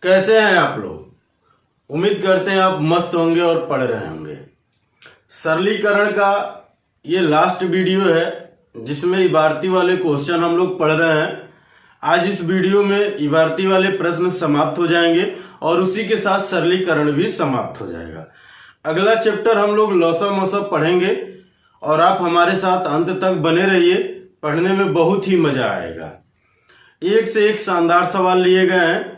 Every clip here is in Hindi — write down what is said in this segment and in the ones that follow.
कैसे हैं आप लोग। उम्मीद करते हैं आप मस्त होंगे और पढ़ रहे होंगे। सरलीकरण का ये लास्ट वीडियो है जिसमें इबारती वाले क्वेश्चन हम लोग पढ़ रहे हैं। आज इस वीडियो में इबारती वाले प्रश्न समाप्त हो जाएंगे और उसी के साथ सरलीकरण भी समाप्त हो जाएगा। अगला चैप्टर हम लोग लौसा मौसा पढ़ेंगे और आप हमारे साथ अंत तक बने रहिए। पढ़ने में बहुत ही मजा आएगा। एक से एक शानदार सवाल लिए गए हैं।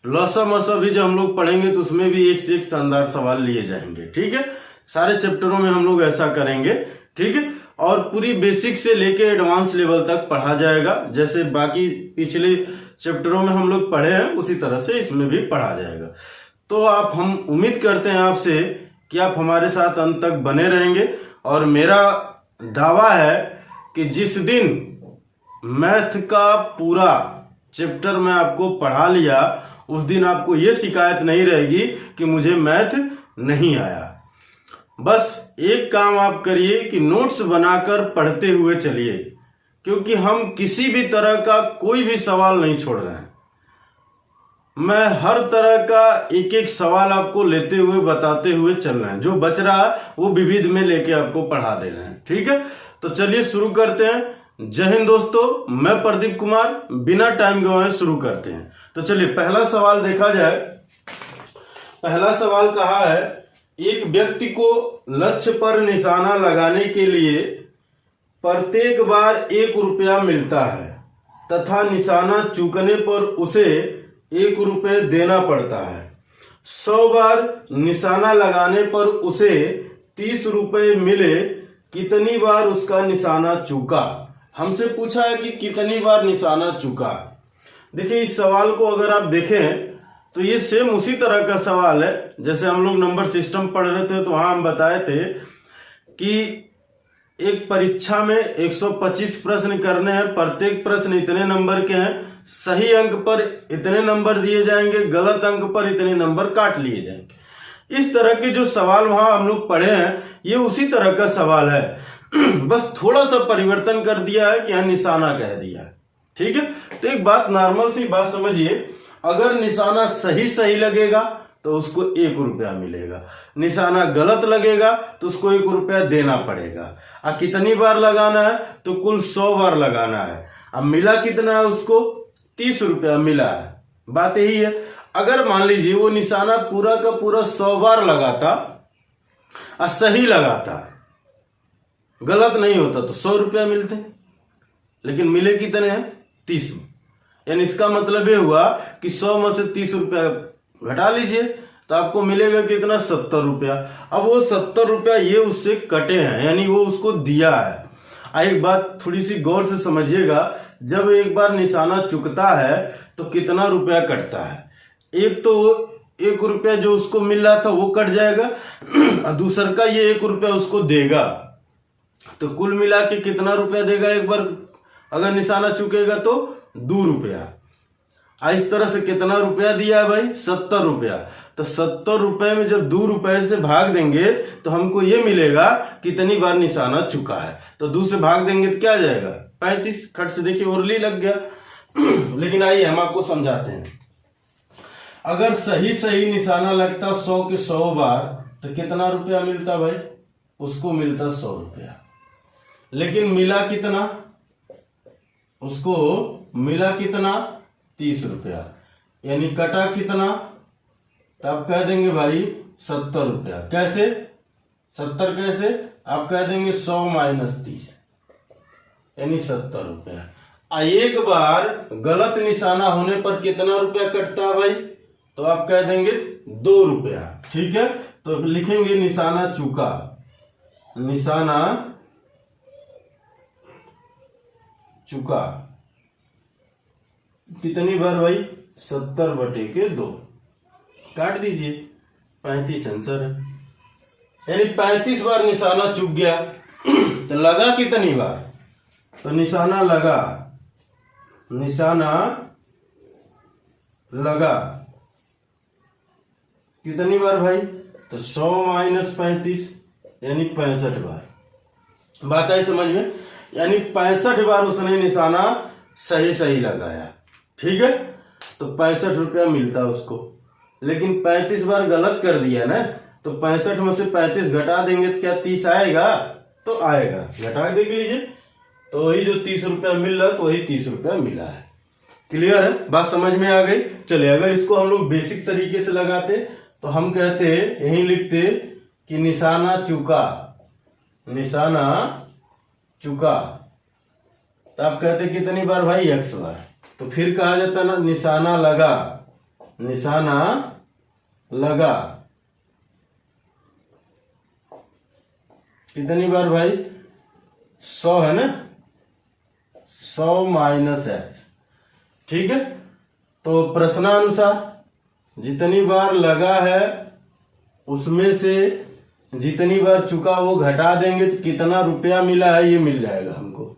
लौसा मौसा भी जब हम लोग पढ़ेंगे तो उसमें भी एक से एक शानदार सवाल लिए जाएंगे। ठीक है, सारे चैप्टरों में हम लोग ऐसा करेंगे। ठीक है, और पूरी बेसिक से लेके एडवांस लेवल तक पढ़ा जाएगा। जैसे बाकी पिछले चैप्टरों में हम लोग पढ़े हैं उसी तरह से इसमें भी पढ़ा जाएगा। तो हम उम्मीद करते हैं आपसे कि आप हमारे साथ अंत तक बने रहेंगे। और मेरा दावा है कि जिस दिन मैथ का पूरा चैप्टर मैं आपको पढ़ा लिया उस दिन आपको ये शिकायत नहीं रहेगी कि मुझे मैथ नहीं आया। बस एक काम आप करिए कि नोट्स बनाकर पढ़ते हुए चलिए, क्योंकि हम किसी भी तरह का कोई भी सवाल नहीं छोड़ रहे हैं। मैं हर तरह का एक एक सवाल आपको लेते हुए बताते हुए चल रहे हैं। जो बच रहा है वो विविध में लेके आपको पढ़ा दे रहे हैं। ठीक है, तो चलिए शुरू करते हैं। जय हिंद दोस्तों, मैं प्रदीप कुमार। बिना टाइम गंवाए शुरू करते हैं। तो चलिए पहला सवाल देखा जाए। पहला सवाल कहा है, एक व्यक्ति को लक्ष्य पर निशाना लगाने के लिए प्रत्येक बार 1 रुपया मिलता है तथा निशाना चूकने पर उसे 1 रुपये देना पड़ता है। 100 बार निशाना लगाने पर उसे 30 रुपये मिले, कितनी बार उसका निशाना चूका। हमसे पूछा है कि कितनी बार निशाना चूका। देखिए इस सवाल को अगर आप देखें तो ये सेम उसी तरह का सवाल है जैसे हम लोग नंबर सिस्टम पढ़ रहे थे। तो वहां हम बताए थे कि एक परीक्षा में 125 प्रश्न करने हैं, प्रत्येक प्रश्न इतने नंबर के हैं, सही अंक पर इतने नंबर दिए जाएंगे, गलत अंक पर इतने नंबर काट लिए जाएंगे। इस तरह के जो सवाल वहां हम लोग पढ़े हैं ये उसी तरह का सवाल है। बस थोड़ा सा परिवर्तन कर दिया है कि यहाँ निशाना कह दिया है। ठीक है, तो एक बात नॉर्मल सी बात समझिए, अगर निशाना सही सही लगेगा तो उसको 1 रुपया मिलेगा, निशाना गलत लगेगा तो उसको 1 रुपया देना पड़ेगा। अब कितनी बार लगाना है तो कुल 100 बार लगाना है। अब मिला कितना है उसको 30 रुपया मिला है। बात यही है, अगर मान लीजिए वो निशाना पूरा का पूरा 100 बार लगाता और सही लगाता, गलत नहीं होता तो 100 रुपया मिलते, लेकिन मिले कितने हैं 30। यानी इसका मतलब ये हुआ कि 100 में से 30 रुपया घटा लीजिए तो आपको मिलेगा कितना 70 रुपया। अब वो 70 रुपया ये उससे कटे हैं, यानी वो उसको दिया है। एक बात थोड़ी सी गौर से समझिएगा, जब एक बार निशाना चुकता है तो कितना रुपया कटता है। एक तो 1 रुपया जो उसको मिल रहा था वो कट जाएगा और दूसर का ये 1 रुपया उसको देगा, तो कुल मिला के कितना रुपया देगा एक बार अगर निशाना चुकेगा तो 2 रुपया। इस तरह से कितना रुपया दिया है भाई 70 रुपया। तो 70 रुपए में जब 2 रुपए से भाग देंगे तो हमको ये मिलेगा कितनी बार निशाना चुका है। तो 2 से भाग देंगे तो क्या आ जाएगा 35। खट से देखिए उर्ली लग गया। लेकिन आइए हम आपको समझाते हैं। अगर सही सही निशाना लगता 100 के 100 बार तो कितना रुपया मिलता भाई, उसको मिलता 100 रुपया। लेकिन मिला कितना, उसको मिला कितना 30 रुपया, यानी कटा कितना, तब कह देंगे भाई 70 रुपया। कैसे 70 कैसे, आप कह देंगे 100 माइनस 30 यानी 70 रुपया। एक बार गलत निशाना होने पर कितना रुपया कटता है भाई, तो आप कह देंगे 2 रुपया। ठीक है, तो लिखेंगे निशाना चूका, निशाना चुका कितनी बार भाई 70/2 काट दीजिए 35 आंसर है। यानी 35 बार निशाना चुक गया। तो लगा कितनी बार, तो निशाना लगा, निशाना लगा कितनी बार भाई, तो 100 माइनस 35 यानी 65 बार। बात आई समझ में, यानी 65 बार उसने निशाना सही सही लगाया। ठीक है, तो 65 रुपया मिलता उसको। लेकिन 35 बार गलत कर दिया ना, तो 65 में से 35 घटा देंगे तो क्या 30 आएगा? तो आएगा, घटा देख लीजिए। तो वही जो 30 रुपया मिल रहा है तो वही 30 रुपया मिला है। क्लियर है, बात समझ में आ गई? चलिए अगर इसको हम लोग बेसिक तरीके से लगाते तो हम कहते यही लिखते कि निशाना चूका, निशाना चूका। तो आप कहते कितनी बार भाई? x बार। तो फिर कहा जाता ना निशाना लगा, निशाना लगा कितनी बार भाई? 100 है ना, 100 माइनस x। ठीक है, तो प्रश्नानुसार जितनी बार लगा है उसमें से जितनी बार चुका वो घटा देंगे तो कितना रुपया मिला है ये मिल जाएगा हमको।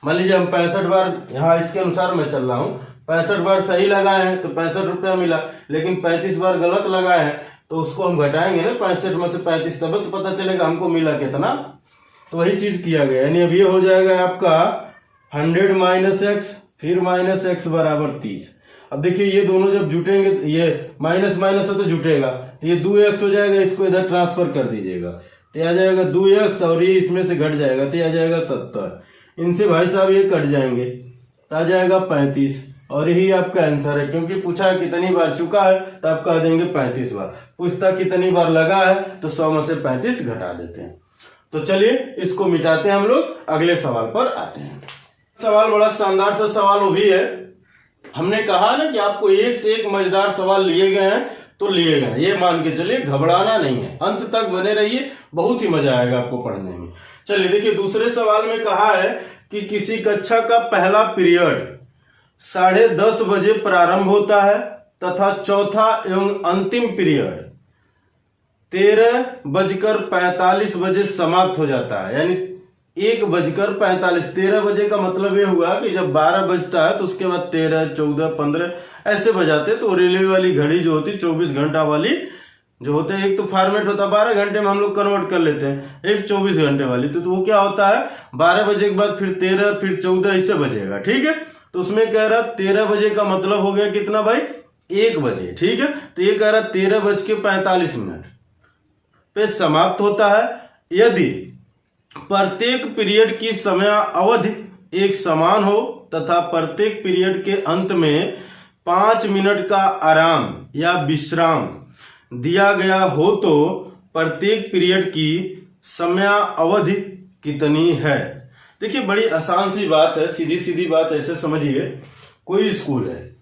मान लीजिए हम 65 बार, यहाँ इसके अनुसार मैं चल रहा हूँ, 65 बार सही लगाए हैं तो 65 रुपया मिला। लेकिन 35 बार गलत लगाए हैं तो उसको हम घटाएंगे ना 65 में से 35, तब तो पता चलेगा हमको मिला कितना। तो वही चीज किया गया, यानी अब ये हो जाएगा आपका 100 माइनस एक्स, फिर माइनस एक्स बराबर 30। अब देखिए ये दोनों जब जुटेंगे, ये माइनस माइनस है तो जुटेगा, तो ये 2x हो जाएगा, इसको इधर ट्रांसफर कर दीजिएगा तो आ जाएगा 2x, और ये इसमें से घट जाएगा तो आ जाएगा 70। इनसे भाई साहब ये कट जाएंगे तो आ जाएगा 35, और यही आपका आंसर है। क्योंकि पूछा है कितनी बार चुका है तो आप कह देंगे 35 बार। पूछता कितनी बार लगा है तो 100 में से 35 घटा देते हैं। तो चलिए इसको मिटाते हैं हम लोग, अगले सवाल पर आते हैं। सवाल बड़ा शानदार सा सवाल वो भी है। हमने कहा ना कि आपको एक से एक मजेदार सवाल लिए गए हैं तो लिए गए, ये मान के चलिए, घबराना नहीं है, अंत तक बने रहिए, बहुत ही मजा आएगा आपको पढ़ने में। चलिए देखिए दूसरे सवाल में कहा है कि किसी कक्षा का पहला पीरियड 10:30 बजे प्रारंभ होता है तथा चौथा एवं अंतिम पीरियड 13:45 बजे समाप्त हो जाता है। यानी 1:45, 13 बजे का मतलब ये हुआ कि जब 12 बजता है तो उसके बाद 13, 14, 15 ऐसे बजाते। तो रेलवे वाली घड़ी जो होती 24 घंटा वाली जो होते हैं, एक तो फॉर्मेट होता है 12 घंटे में हम लोग कन्वर्ट कर लेते हैं, एक 24 घंटे वाली। तो वो क्या होता है 12 बजे के बाद फिर 13, फिर 14 ऐसे बजेगा। ठीक है, तो उसमें कह रहा 13 बजे का मतलब हो गया कितना भाई? 1 बजे। ठीक है, तो ये कह रहा 13:45 पे समाप्त होता है यदि प्रत्येक पीरियड की समय अवधि एक समान हो तथा प्रत्येक पीरियड के अंत में 5 मिनट का आराम या विश्राम दिया गया हो। तो प्रत्येक पीरियड की समय अवधि कितनी है? देखिए बड़ी आसान सी बात है, सीधी सीधी बात ऐसे समझिए। कोई स्कूल है,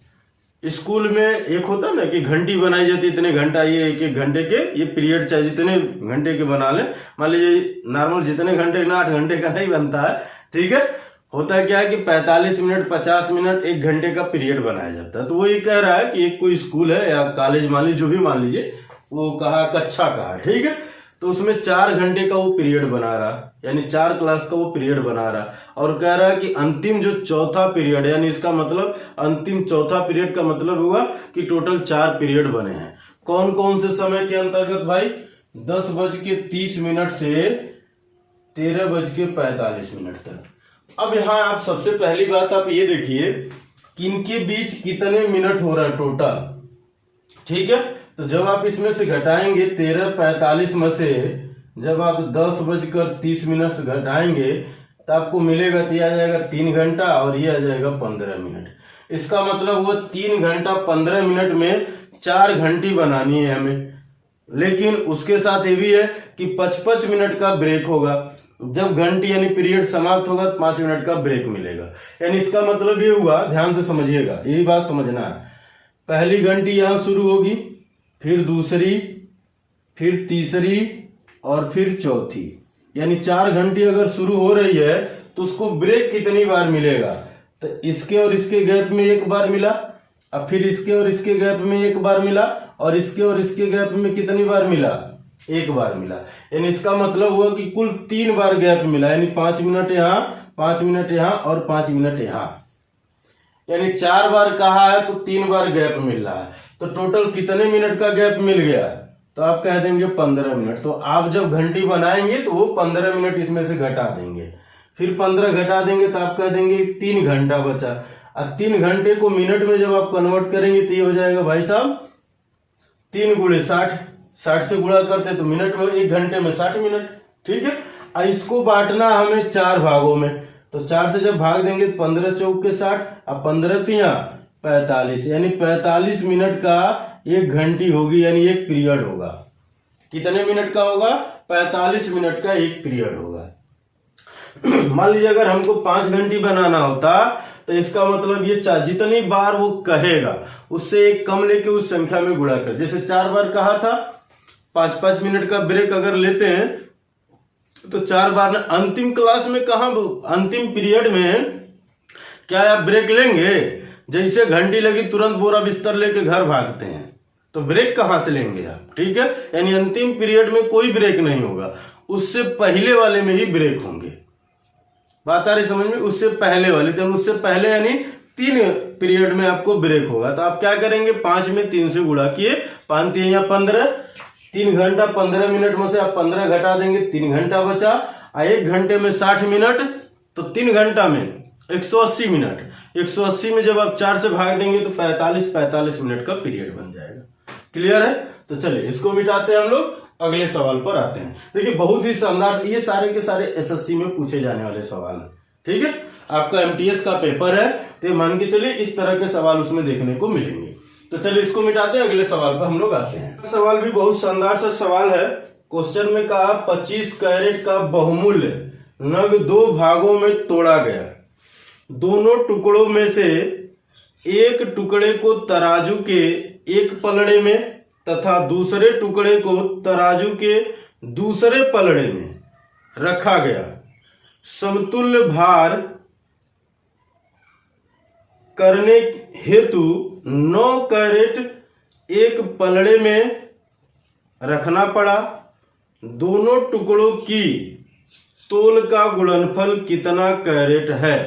स्कूल में एक होता है ना कि घंटी बनाई जाती है, इतने घंटा, ये एक एक घंटे के ये पीरियड चाहिए, जितने घंटे के बना ले। मान लीजिए नॉर्मल जितने घंटे का, 8 घंटे का नहीं बनता है। ठीक है, होता है क्या है कि 45 मिनट, 50 मिनट, 1 घंटे का पीरियड बनाया जाता है। तो वो ये कह रहा है कि एक कोई स्कूल है या कॉलेज मान लीजिए, जो भी मान लीजिए, वो कहा कक्षा का है। ठीक है, तो उसमें 4 घंटे का वो पीरियड बना रहा, यानी 4 क्लास का वो पीरियड बना रहा, और कह रहा है कि अंतिम जो चौथा पीरियड, यानी इसका मतलब अंतिम चौथा पीरियड का मतलब हुआ कि टोटल 4 पीरियड बने हैं। कौन कौन से समय के अंतर्गत भाई? 10:30 से 13:45 तक। अब यहाँ आप सबसे पहली बात आप ये देखिए कि इनके बीच कितने मिनट हो रहा है टोटल। ठीक है, तो जब आप इसमें से घटाएंगे 13:45 में से जब आप 10:30 से घटाएंगे तो आपको मिलेगा, तो ये आ जाएगा 3 घंटा और ये आ जाएगा 15 मिनट। इसका मतलब वो 3 घंटा 15 मिनट में 4 घंटी बनानी है हमें। लेकिन उसके साथ ये भी है कि 55 मिनट का ब्रेक होगा। जब घंटी यानी पीरियड समाप्त होगा तो 5 मिनट का ब्रेक मिलेगा। यानी इसका मतलब ये हुआ, ध्यान से समझिएगा, यही बात समझना है। पहली घंटी यहां शुरू होगी, फिर दूसरी, फिर तीसरी और फिर चौथी, यानी 4 घंटी अगर शुरू हो रही है तो उसको ब्रेक कितनी बार मिलेगा? तो इसके और इसके गैप में 1 बार मिला, अब फिर इसके और इसके गैप में 1 बार मिला, और इसके और इसके गैप में कितनी बार मिला? 1 बार मिला। यानी इसका मतलब हुआ कि कुल 3 बार गैप मिला, यानी 5 मिनट यहाँ, 5 मिनट यहाँ और 5 मिनट यहाँ। यानी 4 बार कहा है तो 3 बार गैप मिल रहा है। तो टोटल कितने मिनट का गैप मिल गया? तो आप कह देंगे 15 मिनट। तो आप जब घंटी बनाएंगे तो वो 15 मिनट इसमें से घटा देंगे, फिर 15 घटा देंगे तो आप कह देंगे 3 घंटा बचा। और 3 घंटे को मिनट में जब आप कन्वर्ट करेंगे तो ये हो जाएगा भाई साहब 3 गुणे 60, 60 से गुणा करते तो मिनट में 1 घंटे में 60 मिनट। ठीक है, और इसको बांटना हमें 4 भागों में, तो 4 से जब भाग देंगे 15 चौक के 60 और 15 तिया 45, यानी 45 मिनट का 1 घंटी होगी, यानी 1 पीरियड होगा। कितने मिनट का होगा? 45 मिनट का 1 पीरियड होगा। मान लीजिए अगर हमको 5 घंटी बनाना होता तो इसका मतलब ये जितनी बार वो कहेगा उससे एक कम लेके उस संख्या में गुणा कर। जैसे 4 बार कहा था, 5-5 मिनट का ब्रेक अगर लेते हैं तो 4 बार। अंतिम क्लास में कहा, अंतिम पीरियड में क्या आप ब्रेक लेंगे? जैसे घंटी लगी तुरंत बोरा बिस्तर लेके घर भागते हैं, तो ब्रेक कहां से लेंगे आप? ठीक है, यानी अंतिम पीरियड में कोई ब्रेक नहीं होगा, उससे पहले वाले में ही ब्रेक होंगे। बात आ रही समझ में? उससे पहले वाले, तो उससे पहले यानी 3 पीरियड में आपको ब्रेक होगा। तो आप क्या करेंगे? 5 में 3 से गुणा किए, 5 3 या 15, 3 घंटा 15 मिनट में से आप 15 घटा देंगे, 3 घंटा बचा। 1 घंटे में 60 मिनट, तो 3 घंटा में 180 मिनट। 180 में जब आप 4 से भाग देंगे तो 45 मिनट का पीरियड बन जाएगा। क्लियर है? तो चलिए इसको मिटाते हैं हम लोग, अगले सवाल पर आते हैं। देखिए बहुत ही शानदार, ये सारे के सारे एसएससी में पूछे जाने वाले सवाल हैं। ठीक है, आपका एमटीएस का पेपर है तो मान के चलिए इस तरह के सवाल उसमें देखने को मिलेंगे। तो चलिए इसको मिटाते हैं, अगले सवाल पर हम लोग आते हैं। सवाल भी बहुत शानदार सा सवाल है। क्वेश्चन में कहा 25 कैरेट का बहुमूल्य नग 2 भागों में तोड़ा गया। दोनों टुकड़ों में से एक टुकड़े को तराजू के एक पलड़े में तथा दूसरे टुकड़े को तराजू के दूसरे पलड़े में रखा गया। समतुल्य भार करने हेतु 9 कैरेट एक पलड़े में रखना पड़ा। दोनों टुकड़ों की तोल का गुणनफल कितना कैरेट है?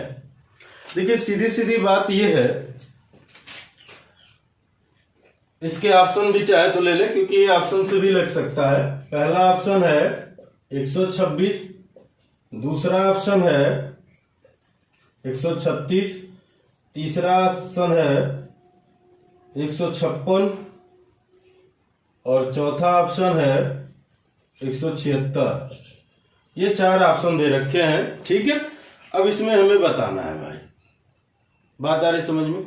देखिए सीधी सीधी बात यह है, इसके ऑप्शन भी चाहे तो ले ले, क्योंकि ये ऑप्शन से भी लग सकता है। पहला ऑप्शन है 126, दूसरा ऑप्शन है 136, तीसरा ऑप्शन है 156 और चौथा ऑप्शन है 176। ये 4 ऑप्शन दे रखे हैं। ठीक है, अब इसमें हमें बताना है भाई, बात आ रही समझ में?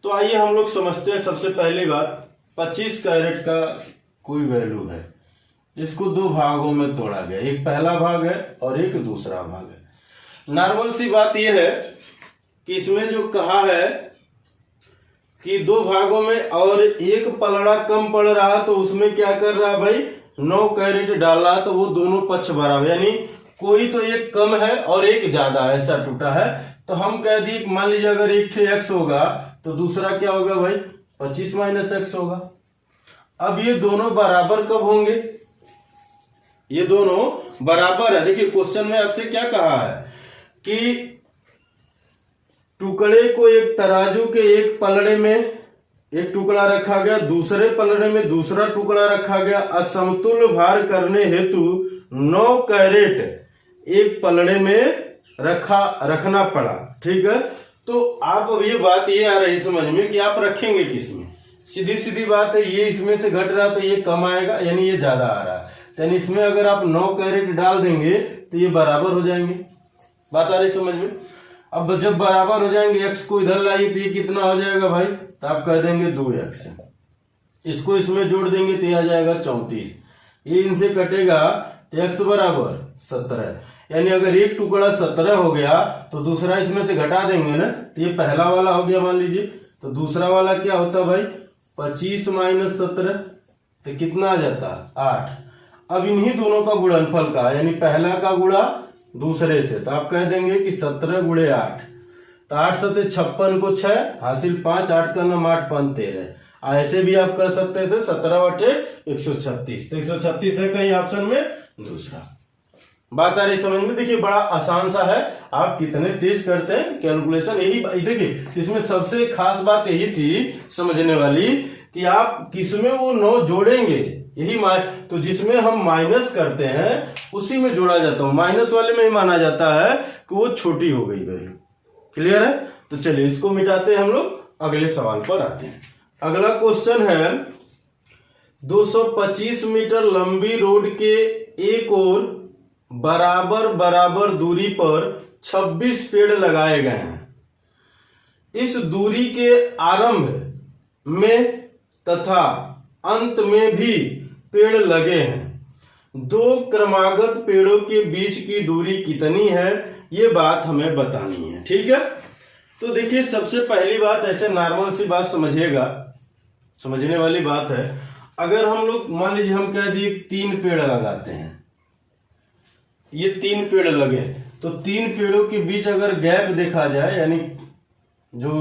तो आइए हम लोग समझते हैं। सबसे पहली बात, 25 कैरेट का कोई वैल्यू है, इसको 2 भागों में तोड़ा गया, एक पहला भाग है और एक दूसरा भाग है। नॉर्मल सी बात यह है कि इसमें जो कहा है कि 2 भागों में और एक पलड़ा कम पड़ रहा, तो उसमें क्या कर रहा है भाई? 9 कैरेट डाला, तो वो दोनों पक्ष बराबर, यानी कोई तो एक कम है और एक ज्यादा है, ऐसा टूटा है। तो हम कह दिए, मान लीजिए अगर एक ठे x होगा तो दूसरा क्या होगा भाई? 25 माइनस x होगा। अब ये दोनों बराबर कब होंगे? ये दोनों बराबर है। देखिए क्वेश्चन में आपसे क्या कहा है कि टुकड़े को एक तराजू के एक पलड़े में एक टुकड़ा रखा गया, दूसरे पलड़े में दूसरा टुकड़ा रखा गया। असमतुल्य भार करने हेतु 9 कैरेट एक पलड़े में रखना पड़ा। ठीक है, तो आप अब ये बात ये आ रही समझ में कि आप रखेंगे किस में? सीधी सीधी बात है, ये इसमें से घट रहा तो ये कम आएगा, यानी ये ज्यादा आ रहा है, यानी इसमें अगर आप 9 कैरेट डाल देंगे तो ये बराबर हो जाएंगे। बात आ रही समझ में? अब जब बराबर हो जाएंगे, x को इधर लाइए तो ये कितना हो जाएगा भाई? तो आप कह देंगे 2x। इसको इसमें जोड़ देंगे तो ये आ जाएगा 34। ये इनसे कटेगा तो x बराबर 17, यानी अगर एक टुकड़ा 17 हो गया तो दूसरा इसमें से घटा देंगे ना, तो ये पहला वाला हो गया मान लीजिए, तो दूसरा वाला क्या होता भाई? 25 माइनस 17, तो कितना आ जाता? 8। अब इन्हीं दोनों का गुणनफल का, यानी पहला का गुणा दूसरे से, तो आप कह देंगे कि 17 गुणे 8, तो 8 सत्ते 56 को 6 हासिल 5, 8 का नाम 8 5 13। ऐसे भी आप कर सकते थे 17 बटे 136, तो 136 है कहीं ऑप्शन में दूसरा। बात आ रही समझ में? देखिए बड़ा आसान सा है, आप कितने तेज करते हैं कैलकुलेशन। यही देखिए इसमें सबसे खास बात यही थी समझने वाली कि आप किसमें वो 9 जोड़ेंगे, यही तो जिसमें हम माइनस करते हैं उसी में जोड़ा जाता है। माइनस वाले में ही माना जाता है कि वो छोटी हो गई वैल्यू। क्लियर है? तो चलिए इसको मिटाते हैं, हम लोग अगले सवाल पर आते हैं। अगला क्वेश्चन है 225 मीटर लंबी रोड के एक ओर बराबर बराबर दूरी पर 26 पेड़ लगाए गए हैं। इस दूरी के आरंभ में तथा अंत में भी पेड़ लगे हैं। दो क्रमागत पेड़ों के बीच की दूरी कितनी है, ये बात हमें बतानी है। ठीक है, तो देखिए सबसे पहली बात, ऐसे नॉर्मल सी बात समझिएगा, समझने वाली बात है। अगर हम लोग मान लीजिए हम कह दिए 3 पेड़ लगाते हैं, ये 3 पेड़ लगे, तो 3 पेड़ों के बीच अगर गैप देखा जाए, यानी जो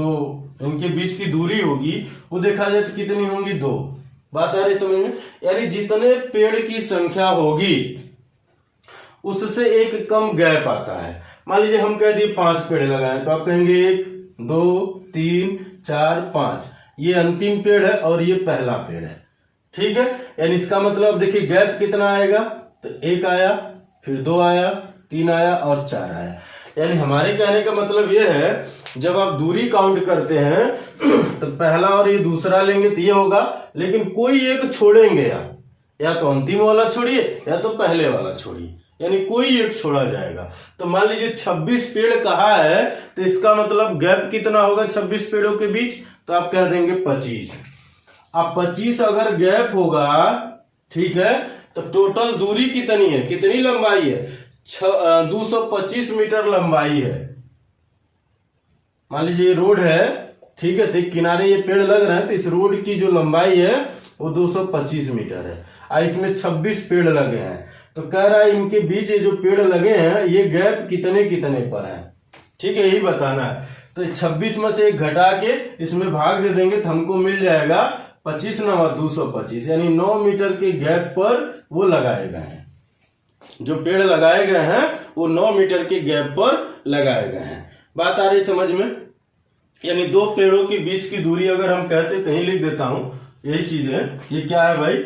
इनके बीच की दूरी होगी वो देखा जाए तो कितनी होंगी, 2। बात आ रही समझ में? यानी जितने पेड़ की संख्या होगी उससे एक कम गैप आता है। मान लीजिए हम कह दिए 5 पेड़ लगाए, तो आप कहेंगे 1 2 3 4 5, ये अंतिम पेड़ है और ये पहला पेड़ है। ठीक है, यानी इसका मतलब देखिए गैप कितना आएगा, तो 1 आया, फिर 2 आया, 3 आया और 4 आया। यानी हमारे कहने का मतलब ये है, जब आप दूरी काउंट करते हैं तो पहला और ये दूसरा लेंगे तो ये होगा, लेकिन कोई एक छोड़ेंगे, या तो अंतिम वाला छोड़िए या तो पहले वाला छोड़िए, यानी कोई एक छोड़ा जाएगा। तो मान लीजिए 26 पेड़ कहा है, तो इसका मतलब गैप कितना होगा 26 पेड़ों के बीच, तो आप कह देंगे 25। अब 25 अगर गैप होगा, ठीक है, तो टोटल दूरी कितनी है, कितनी लंबाई है, 225 मीटर लंबाई है। मान लीजिए रोड है, ठीक है, तो किनारे ये पेड़ लग रहे हैं, तो इस रोड की जो लंबाई है वो 225 मीटर है, और इसमें 26 पेड़ लगे हैं। तो कह रहा है इनके बीच ये जो पेड़ लगे हैं ये गैप कितने कितने पर है। ठीक है, यही बताना है। तो 26 में से 1 घटा के इसमें भाग दे देंगे तो हमको मिल जाएगा 25 9 225, यानी 9 मीटर के गैप पर वो लगाए गए हैं। जो पेड़ लगाए गए हैं वो 9 मीटर के गैप पर लगाए गए हैं। बात आ रही समझ में? यानी 2 पेड़ों के बीच की दूरी अगर हम कहते तो यही लिख देता हूं, यही चीज है। ये क्या है भाई,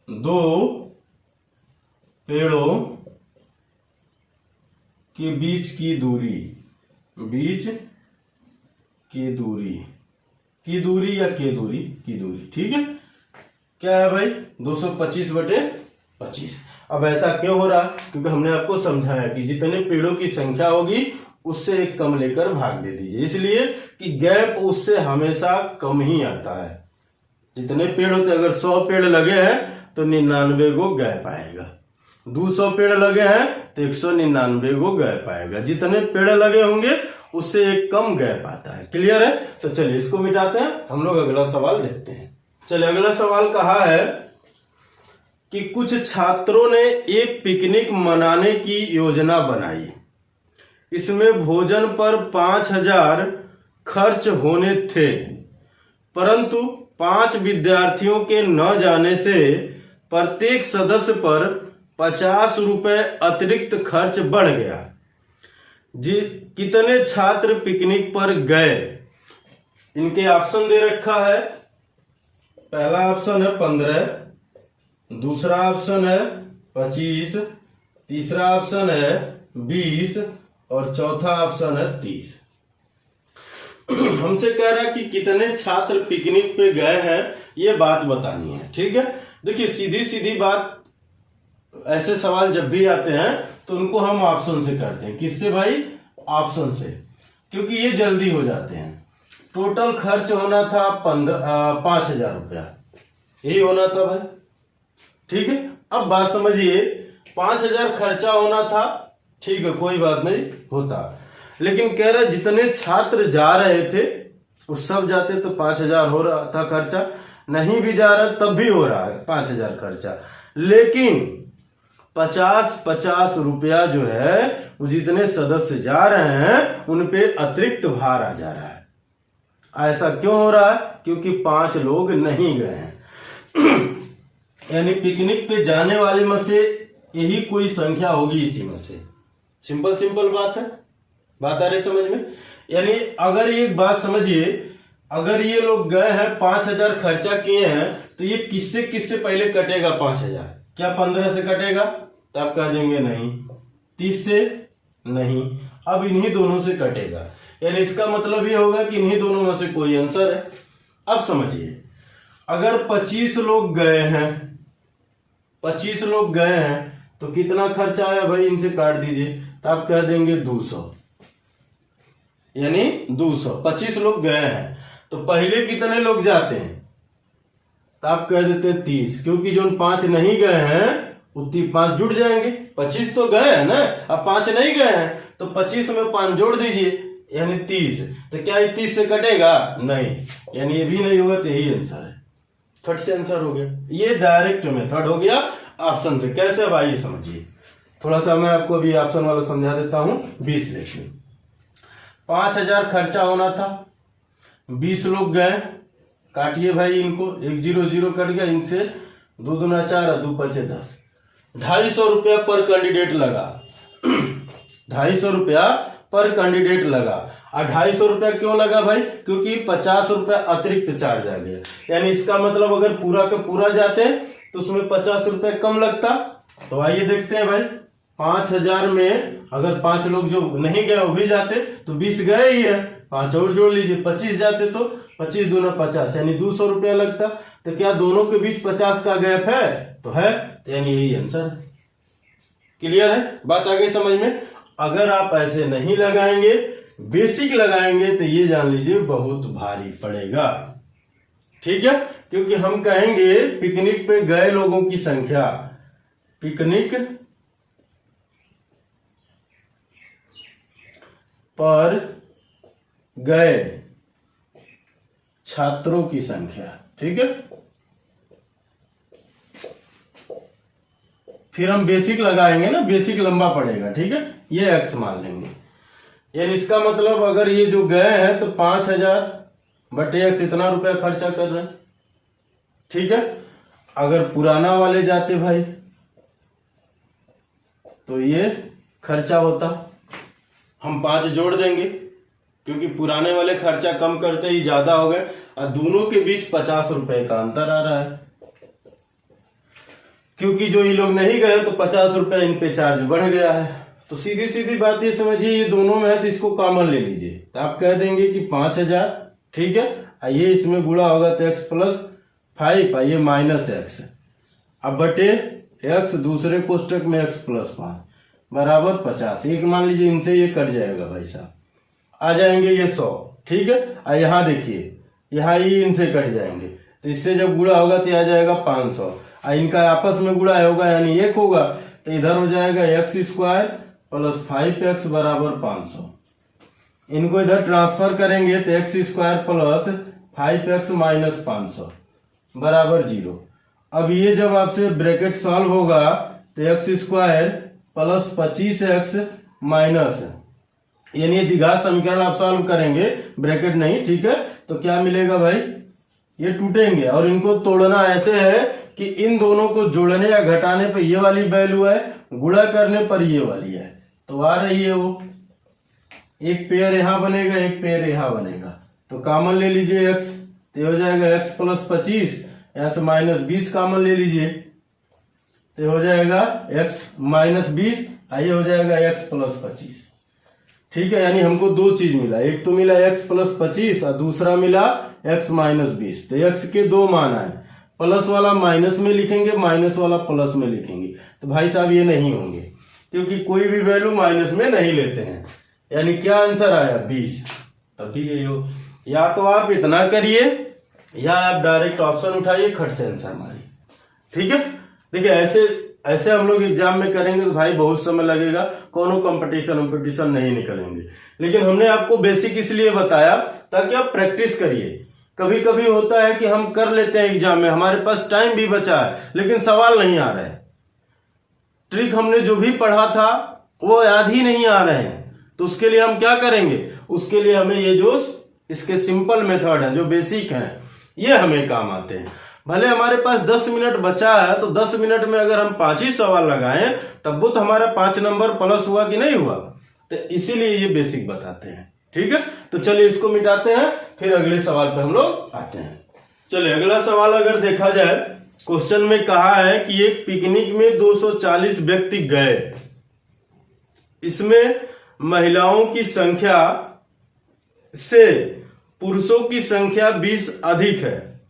2 पेड़ों के बीच की दूरी, बीच की दूरी या के दूरी की दूरी। ठीक है, क्या है भाई 225/25। अब ऐसा क्यों हो रहा, क्योंकि हमने आपको समझाया कि जितने पेड़ों की संख्या होगी उससे एक कम लेकर भाग दे दीजिए, इसलिए कि गैप उससे हमेशा कम ही आता है। जितने पेड़ होते, अगर 100 पेड़ लगे हैं तो 99 को गैप आएगा, 200 पेड़ लगे हैं तो 199 को गैप आएगा। जितने पेड़ लगे होंगे उससे एक कम गैप आता है। क्लियर है? तो चलिए इसको मिटाते हैं, हम लोग अगला सवाल देखते हैं। चलिए अगला सवाल कहा है कि कुछ छात्रों ने एक पिकनिक मनाने की योजना बनाई। इसमें भोजन पर 5000 खर्च होने थे, परंतु 5 विद्यार्थियों के न जाने से प्रत्येक सदस्य पर 50 रुपए अतिरिक्त खर्च बढ़ गया। कितने छात्र पिकनिक पर गए? इनके ऑप्शन दे रखा है। पहला ऑप्शन है 15, दूसरा ऑप्शन है 25, तीसरा ऑप्शन है 20 और चौथा ऑप्शन है 30। हमसे कह रहा है कि कितने छात्र पिकनिक पे गए हैं, ये बात बतानी है। ठीक है, देखिए सीधी सीधी बात, ऐसे सवाल जब भी आते हैं तो उनको हम ऑप्शन से करते हैं। किससे भाई? ऑप्शन से, क्योंकि ये जल्दी हो जाते हैं। टोटल खर्च होना था 5000 रुपया, यही होना था भाई। ठीक है, अब बात समझिए, 5000 खर्चा होना था, ठीक है, कोई बात नहीं होता, लेकिन कह रहे जितने छात्र जा रहे थे वो सब जाते तो 5000 हो रहा था खर्चा, नहीं भी जा रहा तब भी हो रहा है 5000 खर्चा, लेकिन 50-50 रुपया जो है वो जितने सदस्य जा रहे हैं उन पे अतिरिक्त भार आ जा रहा है। ऐसा क्यों हो रहा है? क्योंकि 5 लोग नहीं गए हैं। यानी पिकनिक पे जाने वाले में से यही कोई संख्या होगी इसी में से। सिंपल बात है, बात आ रही समझ में? यानी अगर एक बात समझिए, अगर ये लोग गए हैं 5000 खर्चा किए हैं तो ये किससे किससे पहले कटेगा 5000? क्या 15 से कटेगा? तो आप कह देंगे नहीं। 30 से नहीं, अब इन्हीं दोनों से कटेगा। यानी इसका मतलब ये होगा कि इन्हीं दोनों में से कोई आंसर है। अब समझिए, अगर 25 लोग गए हैं, 25 लोग गए हैं तो कितना खर्चा आया भाई, इनसे काट दीजिए, तो आप कह देंगे 200, यानी 200। 25 लोग गए हैं तो पहले कितने लोग जाते हैं, तो आप कह देते हैं 30, क्योंकि जो 5 नहीं गए हैं उतनी 5 जुड़ जाएंगे। 25 तो गए हैं ना, अब 5 नहीं गए हैं तो 25 में 5 जोड़ दीजिए, यानी 30। तो क्या ये 30 से कटेगा? नहीं, यानी ये भी नहीं होगा, तो यही आंसर है। फट से आंसर हो गया। ये डायरेक्ट मेथड हो गया ऑप्शन से। कैसे भाई, ये समझिए, थोड़ा सा मैं आपको अभी ऑप्शन वाला समझा देता हूं। 20 लेते, 5000 खर्चा होना था, 20 लोग गए, काटिए भाई इनको, 1 0 0 कट गया, इनसे 2 दूना 4 2 5 10, 250 रुपया पर कैंडिडेट लगा। 250 रुपया पर कैंडिडेट लगा। और 250 रुपया क्यों लगा भाई? क्योंकि 50 रुपया अतिरिक्त चार्ज आ गया। यानी इसका मतलब अगर पूरा का पूरा जाते तो उसमें 50 रुपया कम लगता। तो आइए देखते हैं भाई, 5000 में अगर 5 लोग जो नहीं गए वो भी जाते तो 20 गए ही है, 5 और जोड़ लीजिए, 25 जाते तो 25 दूना 50, यानी 200 रुपया लगता। तो क्या दोनों के बीच 50 का गैप है? तो है, तो यानी यही आंसर है। क्लियर है बात? आगे समझ में। अगर आप ऐसे नहीं लगाएंगे, बेसिक लगाएंगे, तो ये जान लीजिए बहुत भारी पड़ेगा। ठीक है, क्योंकि हम कहेंगे पिकनिक पे गए लोगों की संख्या, पिकनिक पर गए छात्रों की संख्या। ठीक है, फिर हम बेसिक लगाएंगे ना, बेसिक लंबा पड़ेगा। ठीक है, ये एक्स मान लेंगे। यानी इसका मतलब अगर ये जो गए हैं तो 5000 बटे एक्स, इतना रुपया खर्चा कर रहे हैं। ठीक है, अगर पुराना वाले जाते भाई तो ये खर्चा होता, हम 5 जोड़ देंगे, क्योंकि पुराने वाले खर्चा कम करते ही ज्यादा हो गए, और दोनों के बीच 50 रुपए का अंतर आ रहा है। क्योंकि जो ये लोग नहीं गए तो 50 रुपए इन पे चार्ज बढ़ गया है। तो सीधी सीधी बात ये समझिए, ये दोनों में है तो इसको कॉमन ले लीजिए, तो आप कह देंगे कि 5000। ठीक है, ये इसमें गुणा होगा तो x + 5, ये -x, अब बटे x, दूसरे कोष्टक में x + 5 बराबर 50। एक मान लीजिए इनसे ये कट जाएगा भाई साहब, आ जाएंगे ये 100। ठीक है, यहाँ देखिए, यहाँ ये इनसे कट जाएंगे, तो इससे जब गुणा होगा तो आ जाएगा 500, इनका आपस में गुणा होगा यानी 1 होगा, तो इधर हो जाएगा x² + 5x बराबर 500। इनको इधर ट्रांसफर करेंगे तो x² + 5x - 500 बराबर 0। अब ये जब आपसे ब्रैकेट सॉल्व होगा तो x² + 25x माइनस, यानी ये द्विघात समीकरण आप सॉल्व करेंगे, ब्रैकेट नहीं। ठीक है, तो क्या मिलेगा भाई, ये टूटेंगे और इनको तोड़ना ऐसे है कि इन दोनों को जोड़ने या घटाने पर ये वाली वैल्यू है, गुणा करने पर ये वाली है, तो आ रही है वो। एक पेयर यहां बनेगा, एक पेयर यहां बनेगा, तो कॉमन ले लीजिए x, तो हो जाएगा x + 25, यहां से -20 कॉमन ले लीजिए, तो हो जाएगा x - 20, ये हो जाएगा x + 25। ठीक है, यानी हमको दो चीज मिला, एक तो मिला x + 25 और दूसरा मिला x - 20। तो x के दो मान आए, प्लस वाला माइनस में लिखेंगे, माइनस वाला प्लस में लिखेंगे। तो भाई साहब ये नहीं होंगे, क्योंकि कोई भी वैल्यू माइनस में नहीं लेते हैं। यानी क्या आंसर आया 20। तभी ये हो, या तो आप इतना करिए या आप डायरेक्ट ऑप्शन उठाइए, खट से आंसर मारिए। ठीक है, देखिए ऐसे हम लोग एग्जाम में करेंगे तो भाई बहुत समय लगेगा, कोनो कंपटीशन नहीं निकलेंगे। लेकिन हमने आपको बेसिक इसलिए बताया ताकि आप प्रैक्टिस करिए। कभी कभी होता है कि हम कर लेते हैं एग्जाम में, हमारे पास टाइम भी बचा है लेकिन सवाल नहीं आ रहे हैं, ट्रिक हमने जो भी पढ़ा था वो याद ही नहीं आ रहे हैं। तो उसके लिए हम क्या करेंगे, उसके लिए हमें ये जो इसके सिंपल मेथड है, जो बेसिक है, ये हमें काम आते हैं। भले हमारे पास 10 मिनट बचा है तो 10 मिनट में अगर हम 5 ही सवाल लगाएं तब वो तो हमारा 5 नंबर प्लस हुआ कि नहीं हुआ। तो इसीलिए ये बेसिक बताते हैं। ठीक है, तो चलिए इसको मिटाते हैं, फिर अगले सवाल पे हम लोग आते हैं। चलिए अगला सवाल अगर देखा जाए, क्वेश्चन में कहा है कि एक पिकनिक में 240 व्यक्ति गए, इसमें महिलाओं की संख्या से पुरुषों की संख्या 20 अधिक है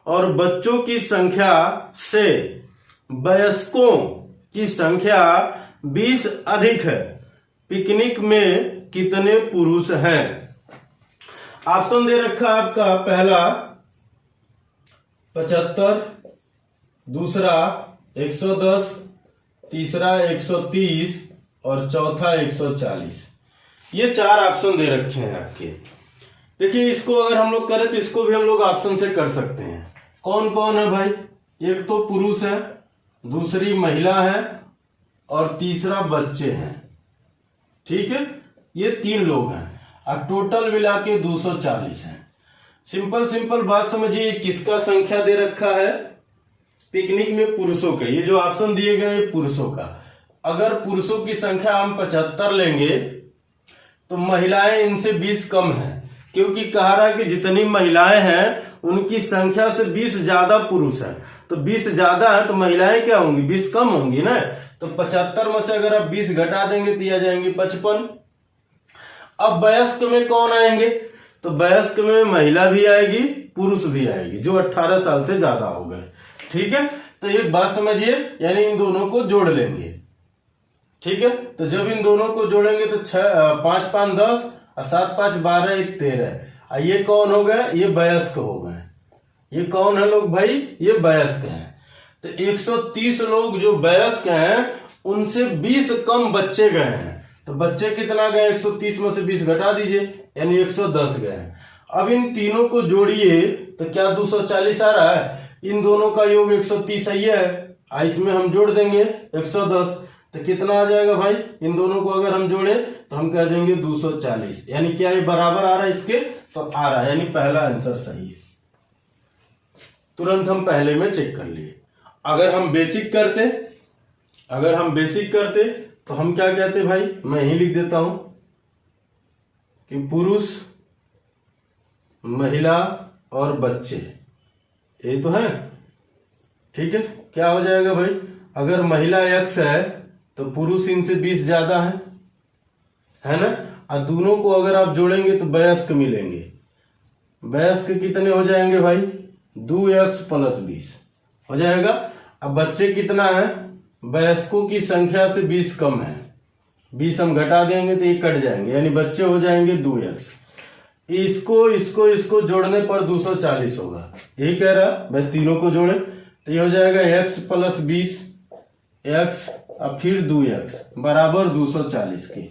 और बच्चों की संख्या से वयस्कों की संख्या 20 अधिक है, पिकनिक में कितने पुरुष हैं? ऑप्शन दे रखा आपका, पहला 75, दूसरा 110, तीसरा 130 और चौथा 140। ये 4 ऑप्शन दे रखे हैं आपके। देखिए, इसको अगर हम लोग करें तो इसको भी हम लोग ऑप्शन से कर सकते हैं। कौन कौन है भाई? एक तो पुरुष है, दूसरी महिला है और तीसरा बच्चे हैं। ठीक है, ये 3 लोग हैं और टोटल मिला के 240 है। सिंपल बात समझिए, किसका संख्या दे रखा है? पिकनिक में पुरुषों का। ये जो ऑप्शन दिए गए हैं पुरुषों का। अगर पुरुषों की संख्या हम 75 लेंगे तो महिलाएं इनसे 20 कम है, क्योंकि कहा रहा है कि जितनी महिलाएं हैं उनकी संख्या से 20 ज्यादा पुरुष है। तो 20 ज्यादा है तो महिलाएं क्या होंगी? 20 कम होंगी ना। तो 75 में से अगर आप 20 घटा देंगे तो आ जाएंगे 55। अब वयस्क में कौन आएंगे? तो वयस्क में महिला भी आएगी, पुरुष भी आएगी, जो 18 साल से ज्यादा हो गए। ठीक है, तो एक बात समझिए, यानी इन दोनों को जोड़ लेंगे। ठीक है, तो जब इन दोनों को जोड़ेंगे तो 5 5 10 और 7 5 12 1 13। ये कौन हो गए? ये वयस्क हो गए। ये कौन है लोग भाई? ये वयस्क हैं। तो 130 लोग जो वयस्क हैं उनसे 20 कम बच्चे गए हैं। तो बच्चे कितना गए? 130 में से 20 घटा दीजिए, यानी 110 गए हैं। अब इन तीनों को जोड़िए तो क्या 240 आ रहा है? इन दोनों का योग 130 सही है, इसमें हम जोड़ देंगे 110, तो कितना आ जाएगा भाई? इन दोनों को अगर हम जोड़े तो हम कह देंगे 240। यानी क्या ये बराबर आ रहा है इसके? तो आ रहा है, यानी पहला आंसर सही है। तुरंत हम पहले में चेक कर लिए। अगर हम बेसिक करते तो हम क्या कहते भाई? मैं ही लिख देता हूं कि पुरुष, महिला और बच्चे, ये तो है। ठीक है, क्या हो जाएगा भाई? अगर महिला X है तो पुरुष इनसे 20 ज्यादा है ना। और दोनों को अगर आप जोड़ेंगे तो वयस्क मिलेंगे। वयस्क कितने हो जाएंगे भाई? 2x + 20 हो जाएगा। अब बच्चे कितना है? वयस्कों की संख्या से 20 कम है, 20 हम घटा देंगे तो ये कट जाएंगे, यानी बच्चे हो जाएंगे 2x। इसको जोड़ने पर 240 होगा। यही कह रहा भाई, तीनों को जोड़े तो ये हो जाएगा x + 20 x और फिर 2x बराबर 240 की।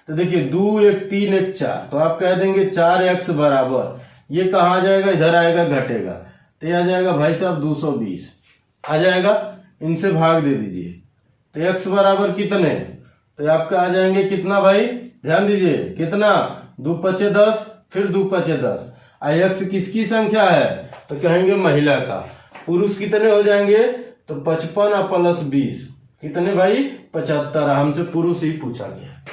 तो देखिए 2 1 3 1 4, तो आप कह देंगे 4x बराबर, ये कहाँ आ जाएगा? इधर आएगा, घटेगा तो ये आ जाएगा भाई साहब 220 आ जाएगा। इनसे भाग दे दीजिए तो x बराबर कितने? तो आपका आ जाएंगे कितना भाई? ध्यान दीजिए, कितना? 2 5 10, फिर 2 5 10। x किसकी संख्या है? तो कहेंगे महिला का। पुरुष कितने हो जाएंगे? तो 55 और +20 कितने भाई? 75। हमसे पुरुष ही पूछा गया,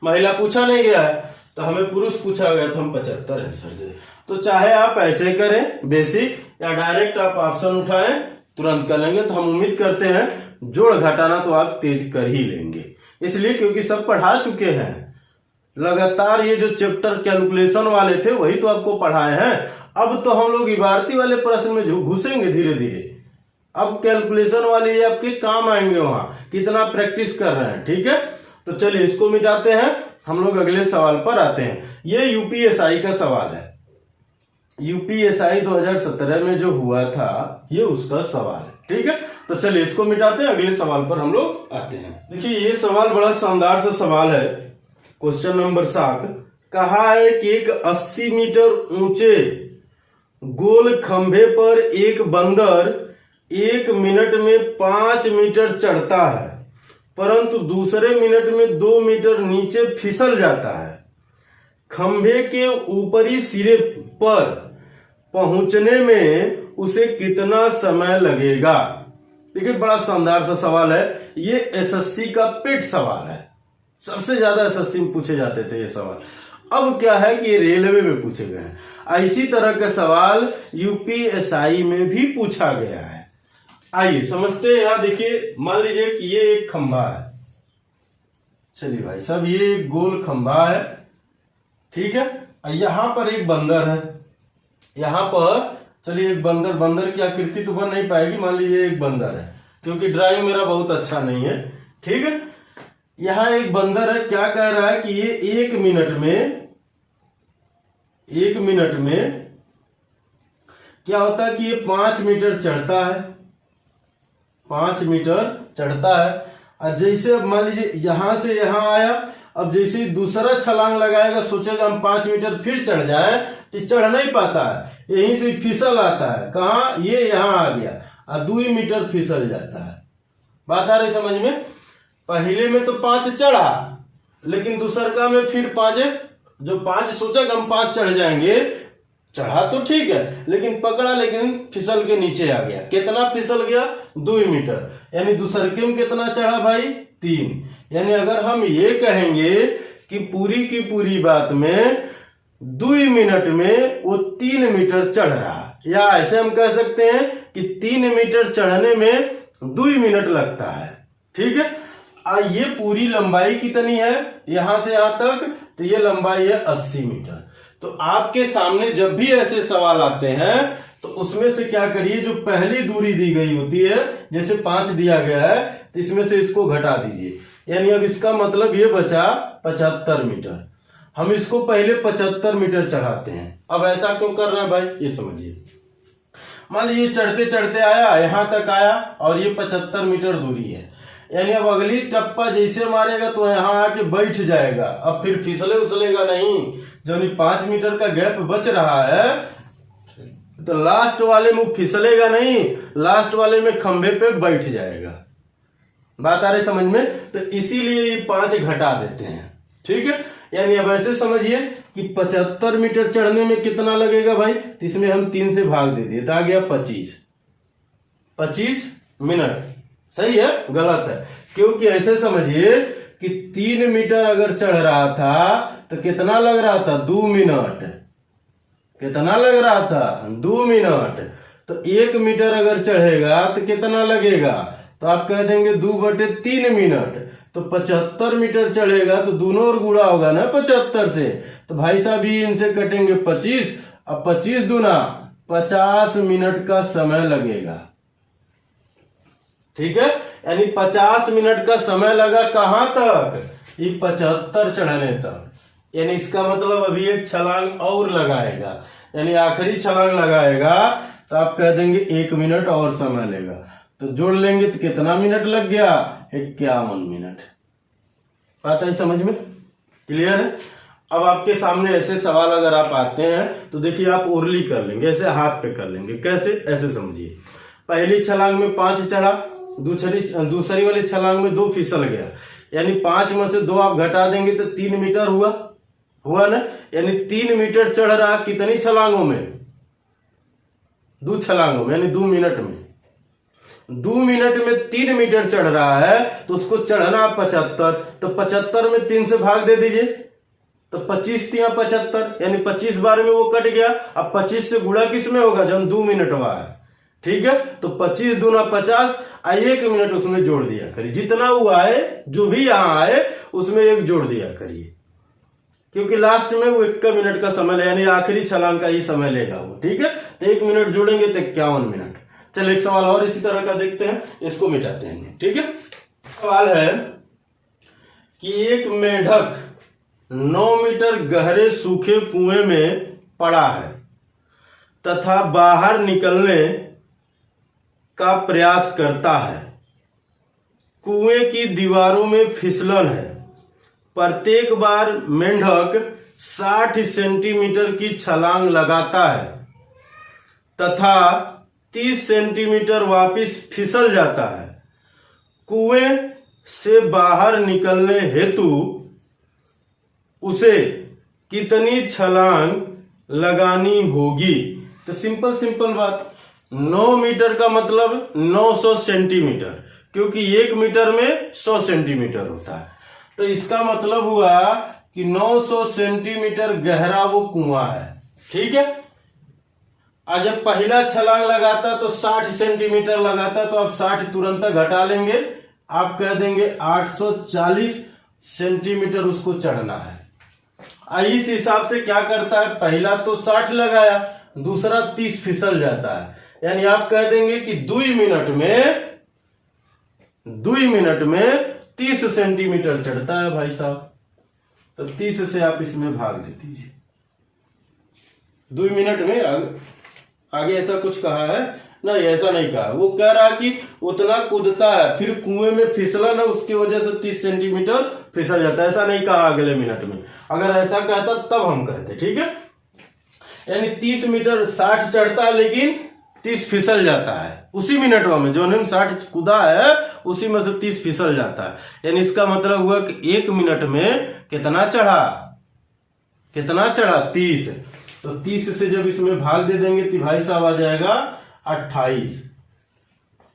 महिला पूछा नहीं गया है, तो हमें पुरुष पूछा गया तो हम 75 आंसर दे। तो चाहे आप ऐसे करें बेसिक, या डायरेक्ट आप ऑप्शन उठाएं तुरंत कर लेंगे। तो हम उम्मीद करते हैं जोड़ घटाना तो आप तेज कर ही लेंगे, इसलिए क्योंकि सब पढ़ा चुके हैं लगातार। ये जो चैप्टर कैलकुलेशन वाले थे वही तो आपको पढ़ाए हैं। अब तो हम लोग इबारती वाले प्रश्न में घुसेंगे धीरे धीरे। अब कैलकुलेशन वाले ये आपके काम आएंगे, वहां कितना प्रैक्टिस कर रहे हैं। ठीक है, तो चलिए इसको मिटाते हैं, हम लोग अगले सवाल पर आते हैं। ये यूपीएसआई का सवाल है। यूपीएसआई 2017 में जो हुआ था ये उसका सवाल है। ठीक है, तो चलिए इसको मिटाते हैं, अगले सवाल पर हम लोग आते हैं। देखिए ये सवाल बड़ा शानदार सा सवाल है। क्वेश्चन नंबर 7 कहा है कि एक 80 मीटर ऊंचे गोल खंभे पर एक बंदर 1 मिनट में 5 मीटर चढ़ता है, परंतु दूसरे मिनट में 2 मीटर नीचे फिसल जाता है। खंभे के ऊपरी सिरे पर पहुंचने में उसे कितना समय लगेगा? देखिए बड़ा शानदार सा सवाल है। ये एसएससी का पेट सवाल है, सबसे ज्यादा एसएससी में पूछे जाते थे ये सवाल। अब क्या है कि ये रेलवे में पूछे गए हैं। इसी तरह का सवाल यूपीएसआई में भी पूछा गया है। आइए समझते हैं। यहां देखिए, मान लीजिए कि ये एक खंभा है। चलिए भाई साहब, ये एक गोल खंभा है। ठीक है, यहाँ पर एक बंदर है, यहाँ पर चलिए एक बंदर की आकृति तो बन नहीं पाएगी, मान लीजिए एक बंदर है, क्योंकि ड्राइंग मेरा बहुत अच्छा नहीं है, ठीक है। यहाँ एक बंदर है, क्या कह रहा है कि ये 1 मिनट में क्या होता है कि ये 5 मीटर चढ़ता है, 5 मीटर चढ़ता है। और जैसे मान लीजिए यहां से यहां आया, अब जैसे दूसरा छलांग लगाएगा, सोचेगा हम 5 मीटर फिर चढ़ जाए, तो चढ़ नहीं पाता है, यहीं से फिसल आता है, कहाँ, ये यहां आ गया और 2 मीटर फिसल जाता है। बात आ रही समझ में? पहले में तो 5 चढ़ा, लेकिन दूसरका में फिर 5, जो 5 सोचा कि हम 5 चढ़ जाएंगे, चढ़ा तो ठीक है, लेकिन पकड़ा, लेकिन फिसल के नीचे आ गया। कितना फिसल गया? 2 मीटर। यानी दूसरके में कितना चढ़ा भाई? 3। यानी अगर हम ये कहेंगे कि पूरी की पूरी बात में 2 मिनट में वो 3 मीटर चढ़ रहा, या ऐसे हम कह सकते हैं कि 3 मीटर चढ़ने में 2 मिनट लगता है, ठीक है। ये पूरी लंबाई कितनी है यहां से यहां तक? तो ये लंबाई है 80 मीटर। तो आपके सामने जब भी ऐसे सवाल आते हैं तो उसमें से क्या करिए, जो पहली दूरी दी गई होती है, जैसे 5 दिया गया है, तो इसमें से इसको घटा दीजिए। यानी अब इसका मतलब ये बचा 75 मीटर। हम इसको पहले 75 मीटर चढ़ाते हैं। अब ऐसा क्यों कर रहे हैं भाई, ये समझिए। मान लीजिए चढ़ते चढ़ते आया, यहां तक आया और ये 75 मीटर दूरी है, यानी अब अगली टप्पा जैसे मारेगा तो यहां आके बैठ जाएगा, अब फिर फिसले उसलेगा नहीं। जो 5 मीटर का गैप बच रहा है, तो लास्ट वाले में फिसलेगा नहीं, लास्ट वाले में खंभे पे बैठ जाएगा। बात आ रही समझ में? तो इसीलिए ये 5 घटा देते हैं, ठीक है। यानी अब ऐसे समझिए कि 75 मीटर चढ़ने में कितना लगेगा भाई, तो इसमें हम 3 से भाग दे दिए, तो आ गया 25 मिनट। सही है? गलत है, क्योंकि ऐसे समझिए कि 3 मीटर अगर चढ़ रहा था तो कितना लग रहा था? 2 मिनट। कितना लग रहा था? 2 मिनट। तो 1 मीटर अगर चढ़ेगा तो कितना लगेगा? तो आप कह देंगे 2/3 मिनट। तो 75 मीटर चढ़ेगा तो दोनों और गुणा होगा ना 75 से, तो भाई साहब ये इनसे कटेंगे 25, अब 25 दूना 50 मिनट का समय लगेगा, ठीक है। यानी 50 मिनट का समय लगा कहां तक? ये 75 चढ़ने तक। यानी इसका मतलब अभी एक छलांग और लगाएगा, यानी आखिरी छलांग लगाएगा, तो आप कह देंगे 1 मिनट और समय लेगा। तो जोड़ लेंगे तो कितना मिनट लग गया? 51 मिनट। बात है समझ में? क्लियर है? अब आपके सामने ऐसे सवाल अगर आप आते हैं तो देखिए आप ओरली कर लेंगे, ऐसे हाथ पे कर लेंगे। कैसे? ऐसे समझिए, पहली छलांग में 5 चढ़ा, दूसरी वाली छलांग में 2 फिसल गया, यानी 5 में से 2 आप घटा देंगे तो 3 मीटर हुआ ना। यानी 3 मीटर चढ़ रहा कितनी छलांगों में? 2 छलांगों में, यानी 2 मिनट में। 2 मिनट में 3 मीटर चढ़ रहा है, तो उसको चढ़ना 75, तो 75 में 3 से भाग दे दीजिए, तो 25 3 75, यानी 25 बार में वो कट गया। अब 25 से गुणा किस में होगा? जब 2 मिनट हुआ है, ठीक है। तो 25 दूना 50, 1 मिनट उसमें जोड़ दिया करिए, जितना हुआ है, जो भी यहां आए उसमें 1 जोड़ दिया करिए, क्योंकि लास्ट में वो 1 मिनट का समय ले, यानी आखिरी छलांग का ही समय लेगा वो, ठीक है। तो 1 मिनट जोड़ेंगे तो 51 मिनट। चल एक सवाल और इसी तरह का देखते हैं, इसको मिटाते हैं, ठीक है। सवाल है कि एक मेंढक 9 मीटर गहरे सूखे कुएं में पड़ा है तथा बाहर निकलने का प्रयास करता है। कुएं की दीवारों में फिसलन है। प्रत्येक बार मेंढक 60 सेंटीमीटर की छलांग लगाता है तथा 30 सेंटीमीटर वापस फिसल जाता है। कुएं से बाहर निकलने हेतु उसे कितनी छलांग लगानी होगी? तो सिंपल बात, 9 मीटर का मतलब 900 सेंटीमीटर, क्योंकि 1 मीटर में 100 सेंटीमीटर होता है। तो इसका मतलब हुआ कि 900 सेंटीमीटर गहरा वो कुआं है, ठीक है। आज जब पहला छलांग लगाता तो 60 सेंटीमीटर लगाता, तो आप 60 तुरंत घटा लेंगे, आप कह देंगे 840 सेंटीमीटर उसको चढ़ना है। इस हिसाब से क्या करता है, पहला तो 60 लगाया, दूसरा 30 फिसल जाता है। यानी आप कह देंगे कि 2 मिनट में 30 सेंटीमीटर चढ़ता है भाई साहब। तो 30 से आप इसमें भाग दे दीजिए। 2 मिनट में आगे ऐसा कुछ कहा है नहीं, ऐसा नहीं कहा। वो कह रहा है कि उतना कूदता है, फिर कुएं में फिसला ना, उसकी वजह से 30 सेंटीमीटर फिसल जाता है। ऐसा नहीं कहा अगले मिनट में। अगर ऐसा कहता तब हम कहते, ठीक है। यानी 30 मीटर 60 चढ़ता है, लेकिन 30 फिसल जाता है उसी मिनट में। जो हमने 60 कूदा है उसी में से 30 फिसल जाता है। यानी इसका मतलब हुआ कि 1 मिनट में कितना चढ़ा 30। तो 30 से जब इसमें भाग दे देंगे तो भाई साहब आ जाएगा 28।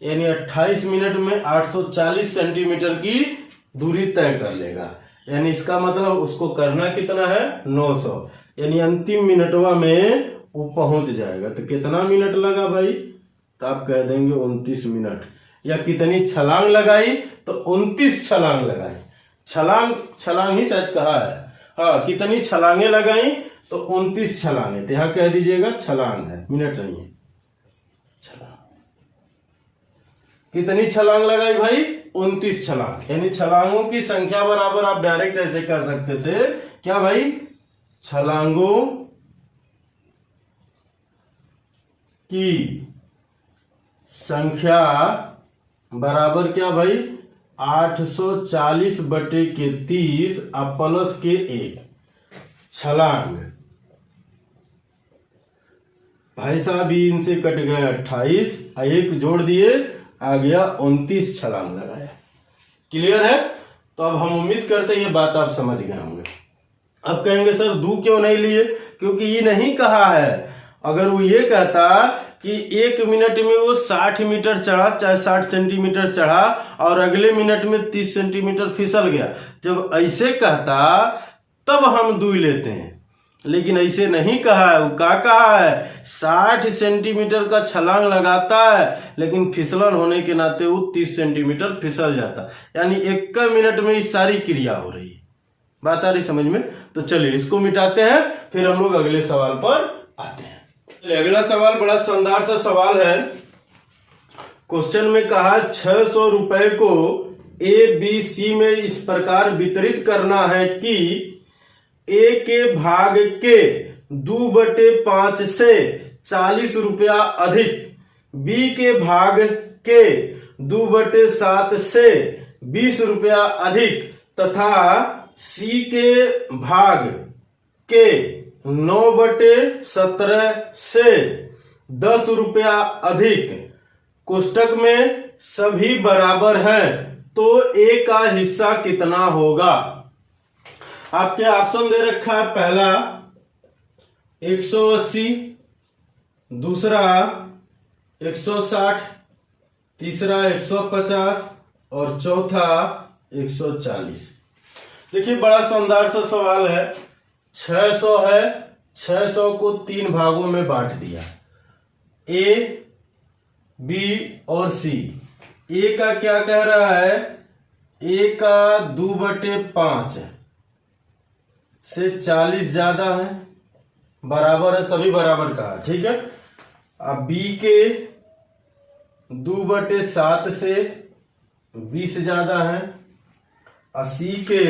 यानी 28 मिनट में 840 सेंटीमीटर की दूरी तय कर लेगा। यानी इसका मतलब उसको करना कितना है, 900। यानी अंतिम मिनटवा में वो पहुंच जाएगा। तो कितना मिनट लगा भाई, तो आप कह देंगे 29 मिनट। या कितनी छलांग लगाई, तो 29 छलांग लगाई। छलांग ही शायद कहा है, हाँ, कितनी छलांगे लगाई, तो 29 छलांगे। तो यहां कह दीजिएगा छलांग है, मिनट नहीं है, छलांग। कितनी छलांग लगाई भाई, 29 छलांग। यानी छलांगों की संख्या बराबर आप डायरेक्ट ऐसे कह सकते थे, क्या भाई, छलांगों की संख्या बराबर क्या भाई, 840/30 प्लस के 1 छलांग। भाई साहब इनसे कट गए 28, 1 जोड़ दिए, आ गया 29 छलांग लगाया। क्लियर है। तो अब हम उम्मीद करते हैं ये बात आप समझ गए होंगे। अब कहेंगे सर दू क्यों नहीं लिए, क्योंकि ये नहीं कहा है। अगर वो ये कहता कि 1 मिनट में वो 60 मीटर चढ़ा, चाहे 60 सेंटीमीटर चढ़ा, और अगले मिनट में 30 सेंटीमीटर फिसल गया, जब ऐसे कहता तब हम दू लेते हैं। लेकिन ऐसे नहीं कहा है। वो क्या कहा है, 60 सेंटीमीटर का छलांग लगाता है, लेकिन फिसलन होने के नाते वो 30 सेंटीमीटर फिसल जाता। यानी 1 मिनट में इस सारी क्रिया हो रही है। बात आ रही समझ में। तो चलिए इसको मिटाते हैं, फिर हम लोग अगले सवाल पर आते हैं। अगला सवाल बड़ा शानदार सा सवाल है। क्वेश्चन में कहा 600 रुपए को ABC में इस प्रकार वितरित करना है कि A के भाग के 2/5 से 40 रुपया अधिक, B के भाग के 2/7 से 20 रुपया अधिक, तथा C के भाग के 9/17 से 10 रुपया अधिक, कोष्टक में सभी बराबर हैं, तो A का हिस्सा कितना होगा। आपके ऑप्शन दे रखा है, पहला 180, दूसरा 160, तीसरा 150 और चौथा 140। देखिए बड़ा शानदार सा सवाल है। 600 है, 600 को 3 भागों में बांट दिया, A, B और C। A का क्या कह रहा है, A का 2/5 से 40 ज्यादा है, बराबर है, सभी बराबर का, ठीक है। अब B के 2/7 से 20 ज्यादा है, और C के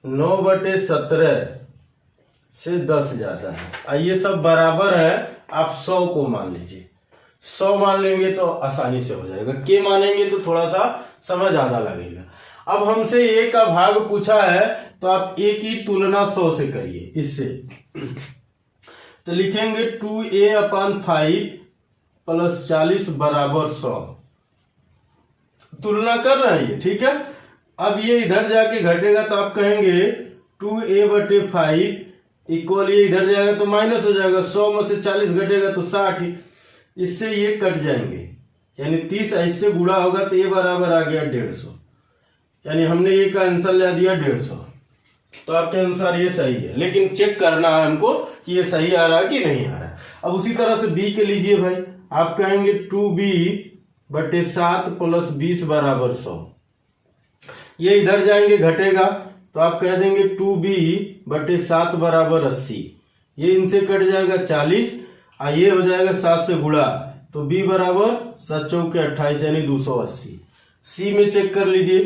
9/17 से 10 ज्यादा है। आइए सब बराबर है, आप 100 को मान लीजिए। 100 मान लेंगे तो आसानी से हो जाएगा, के मानेंगे तो थोड़ा सा समय ज्यादा लगेगा। अब हमसे A का भाग पूछा है, तो आप A की तुलना 100 से करिए इससे। तो लिखेंगे 2A/5 + 40 = 100। तुलना कर रहे हैं ये, ठीक है। अब ये इधर जाके घटेगा तो आप कहेंगे 2A/5 इक्वल, ये इधर जाएगा तो माइनस हो जाएगा, 100 में से 40 घटेगा तो 60, इससे ये कट जाएंगे, यानी 30 ऐसे गुणा होगा तो ये बराबर आ गया 150। यानी हमने ये का आंसर ले दिया 150। तो आपके अनुसार ये सही है, लेकिन चेक करना है हमको कि ये सही आ रहा है कि नहीं आ रहा है। अब उसी तरह से B के लीजिए भाई, आप कहेंगे 2B/7 + 20 = 100। ये इधर जाएंगे घटेगा तो आप कह देंगे 2b/7 बराबर 80। ये इनसे कट जाएगा 40 और ये हो जाएगा 7 से गुणा, तो b बराबर 7 चौके 28 यानी 280। c में चेक कर लीजिए,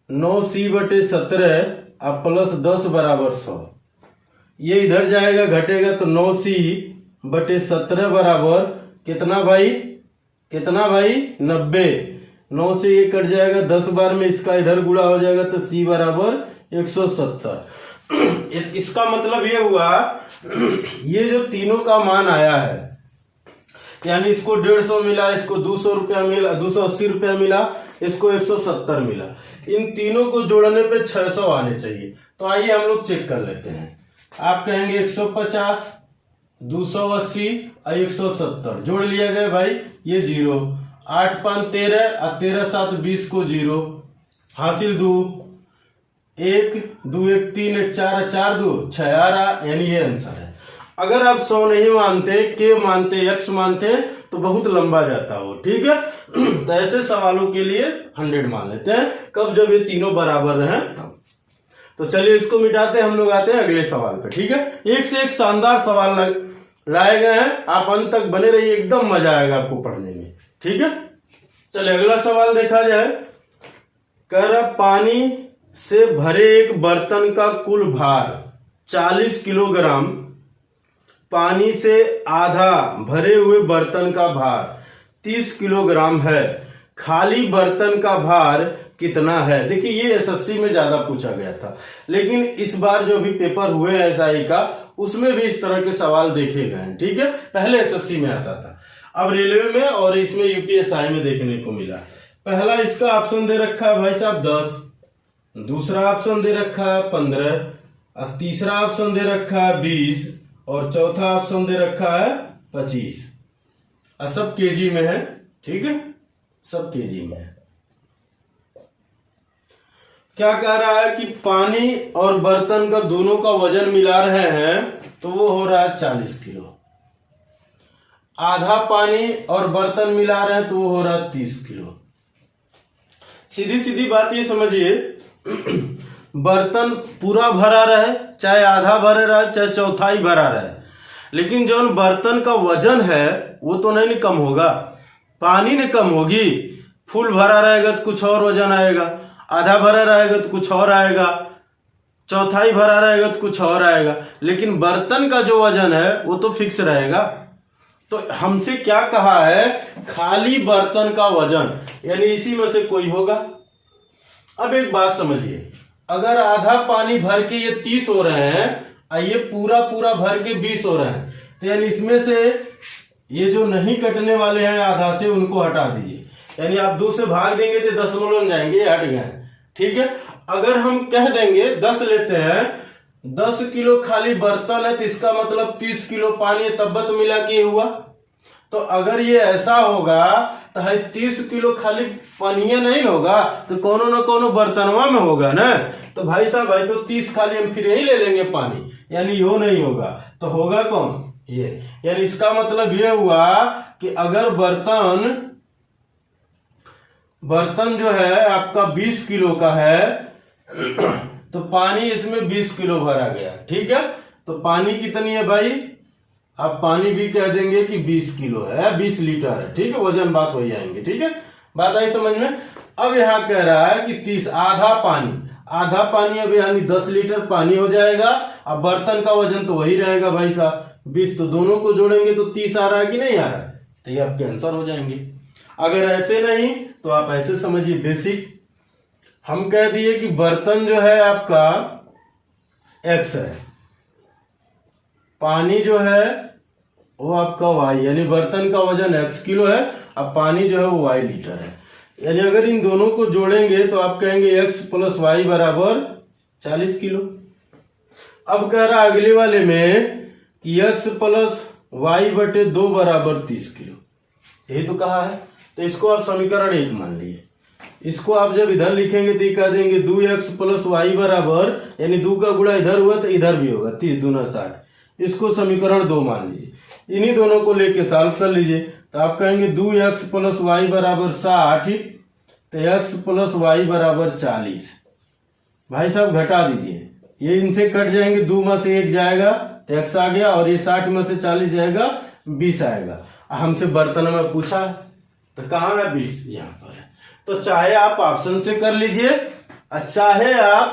9c/17 और प्लस 10 बराबर 100। ये इधर जाएगा घटेगा तो 9c/17 बराबर कितना भाई, कितना भाई 90। 9 से ये कट जाएगा, 10 बार में इसका इधर गुणा हो जाएगा तो c बराबर 170। इसका मतलब ये हुआ ये जो तीनों का मान आया है, यानी इसको 150 मिला, इसको 200 रुपया मिला, 280 रुपया मिला, इसको 170 मिला, इन तीनों को जोड़ने पे 600 आने चाहिए। तो आइए हम लोग चेक कर लेते हैं। आप कहेंगे 150, 280 और 170 जोड़ लिया जाए भाई, ये 0, 8 5 13 और 13 7 20 को 0 हासिल 2, 1 2 1 3 1 4 4 2 6 यानी ये आंसर है। अगर आप 100 नहीं मानते, के मानते, x मानते तो बहुत लंबा जाता हो, ठीक है। तो ऐसे सवालों के लिए 100 मान लेते हैं, कब, जब ये तीनों बराबर रहे तब। तो चलिए इसको मिटाते हैं, हम लोग आते हैं अगले सवाल पे, ठीक है। एक से एक शानदार सवाल लाए गए हैं, आप अंत तक बने रहिए, एकदम मजा आएगा आपको पढ़ने में, ठीक है। चलिए अगला सवाल देखा जाए। कह रहा पानी से भरे एक बर्तन का कुल भार 40 किलोग्राम, पानी से आधा भरे हुए बर्तन का भार 30 किलोग्राम है, खाली बर्तन का भार कितना है। देखिए ये एसएससी में ज्यादा पूछा गया था, लेकिन इस बार जो भी पेपर हुए हैं एसआई का, उसमें भी इस तरह के सवाल देखे गए हैं, ठीक है। पहले एसएससी में आता था, अब रेलवे में और इसमें यूपीएसआई में देखने को मिला। पहला इसका ऑप्शन दे रखा है भाई साहब 10, दूसरा ऑप्शन दे रखा है 15, और तीसरा ऑप्शन दे रखा है 20, और चौथा ऑप्शन दे रखा है 25। और सब केजी में है, ठीक है, सब केजी में है। क्या कह रहा है कि पानी और बर्तन का दोनों का वजन मिला रहे हैं तो वो हो रहा है 40 किलो। आधा पानी और बर्तन मिला रहे हैं तो वो हो रहा है 30 किलो। सीधी सीधी बात ये समझिए, बर्तन पूरा भरा रहे, चाहे आधा भरा रहे, चाहे चौथाई भरा रहे, लेकिन जो बर्तन का वजन है वो तो नहीं कम होगा, पानी ने कम होगी। फुल भरा रहेगा तो कुछ और वजन आएगा, आधा भरा रहेगा तो कुछ और आएगा, चौथाई भरा रहेगा तो कुछ और आएगा, लेकिन बर्तन का जो वजन है वो तो फिक्स रहेगा। तो हमसे क्या कहा है, खाली बर्तन का वजन, यानी इसी में से कोई होगा। अब एक बात समझिए, अगर आधा पानी भर के ये 30 हो रहे हैं और ये पूरा पूरा भर के 20 हो रहे हैं, तो यानी इसमें से ये जो नहीं कटने वाले हैं आधा से, उनको हटा दीजिए, यानी आप 2 से भाग देंगे तो 10 में जाएंगे, ये हट गए, ठीक है। अगर हम कह देंगे 10 लेते हैं, 10 किलो खाली बर्तन है तो इसका मतलब 30 किलो पानी, तब्बत मिला के हुआ। तो अगर ये ऐसा होगा तो है 30 किलो खाली पानी नहीं होगा तो कोनो न कोनो बर्तनवा में होगा ना। तो भाई साहब भाई तो 30 खाली हम फिर यही ले लेंगे पानी, यानी यो नहीं होगा, तो होगा कौन, ये। यानी इसका मतलब ये हुआ कि अगर बर्तन जो है आपका 20 किलो का है तो पानी इसमें 20 किलो भरा गया, ठीक है। तो पानी कितनी है भाई, आप पानी भी कह देंगे कि 20 किलो है, 20 लीटर है, ठीक है, वजन बात हो जाएंगे, ठीक है, बात आई समझ में। अब यहाँ कह रहा है कि 30, आधा पानी अब यानी 10 लीटर पानी हो जाएगा। अब बर्तन का वजन तो वही रहेगा भाई साहब 20, तो दोनों को जोड़ेंगे तो 30 आ रहा है कि नहीं आ रहा है, तो ये आपके आंसर हो जाएंगे। अगर ऐसे नहीं तो आप ऐसे समझिए, बेसिक हम कह दिए कि बर्तन जो है आपका x है, पानी जो है वो आपका y, यानी बर्तन का वजन x किलो है, अब पानी जो है वो y लीटर है। यानी अगर इन दोनों को जोड़ेंगे तो आप कहेंगे x + y बराबर 40 किलो। अब कह रहा अगले वाले में कि x + y/2 बराबर 30 किलो, यही तो कहा है। तो इसको आप समीकरण 1 मान लिए। इसको आप जब इधर लिखेंगे तो कह देंगे 2x + y बराबर, यानी 2 का गुणा इधर हुआ तो इधर भी होगा, 30 दूना 60, इसको समीकरण 2 मान लीजिए। इन्हीं दोनों को लेके सॉल्व कर लीजिए, तो आप कहेंगे 2x + y बराबर 60, तो x + y बराबर 40, भाई साहब घटा दीजिए, ये इनसे कट जाएंगे, 2 में से 1 जाएगा तो x आ गया, और ये 60 में से 40 जाएगा 20 आएगा। हमसे बर्तन में पूछा तो कहाँ है 20, यहाँ पर है। तो चाहे आप ऑप्शन से कर लीजिए, चाहे आप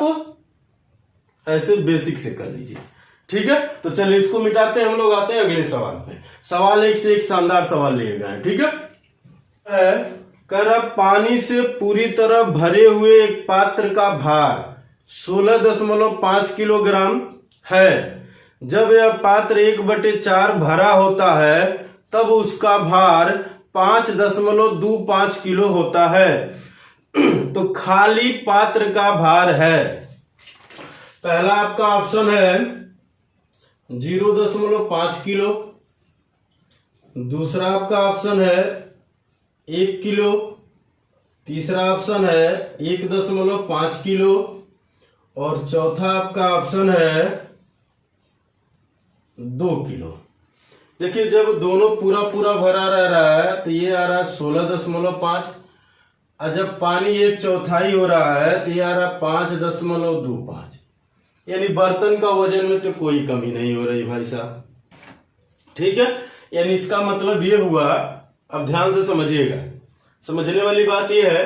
ऐसे बेसिक से कर लीजिए, ठीक है। तो चलिए इसको मिटाते हैं, हम लोग आते हैं अगले सवाल पे। सवाल एक से एक शानदार सवाल लिए गए हैं, ठीक है। कर पानी से पूरी तरह भरे हुए एक पात्र का भार 16.5 किलोग्राम है। जब यह पात्र 1/4 भरा होता है तब उसका भार 5.25 किलो होता है। तो खाली पात्र का भार है, पहला आपका ऑप्शन है 0.5 किलो, दूसरा आपका ऑप्शन है 1 किलो, तीसरा ऑप्शन है 1.5 किलो, और चौथा आपका ऑप्शन है 2 किलो। देखिए जब दोनों पूरा पूरा भरा रह रहा है तो ये आ रहा है 16.5, और जब पानी 1/4 हो रहा है तो ये आ रहा है 5.25, यानी बर्तन का वजन में तो कोई कमी नहीं हो रही भाई साहब, ठीक है। यानी इसका मतलब ये हुआ, अब ध्यान से समझिएगा, समझने वाली बात ये है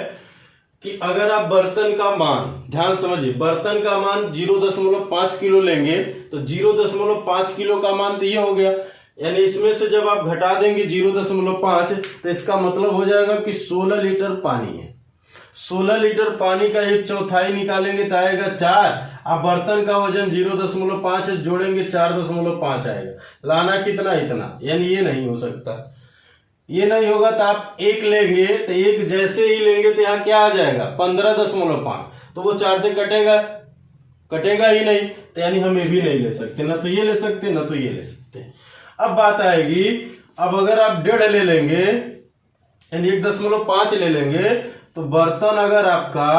कि अगर आप बर्तन का मान, ध्यान समझिए, बर्तन का मान 0.5 किलो लेंगे तो 0.5 किलो का मान तो ये हो गया, यानी इसमें से जब आप घटा देंगे 0.5 तो इसका मतलब हो जाएगा कि 16 लीटर पानी है। 16 लीटर पानी का 1/4 निकालेंगे तो आएगा 4। आप बर्तन का वजन 0.5 जोड़ेंगे 4.5 आएगा। लाना कितना, इतना, यानी ये नहीं हो सकता, ये नहीं होगा। तो आप 1 लेंगे तो 1 जैसे ही लेंगे तो यहाँ क्या आ जाएगा 15.5, तो वो 4 से कटेगा ही नहीं, तो यानी हम ये भी नहीं ले सकते, ना तो ये ले सकते ना तो ये ले सकते। अब बात आएगी, अब अगर आप 1.5 ले लेंगे यानी 1.5 ले लेंगे तो बर्तन अगर आपका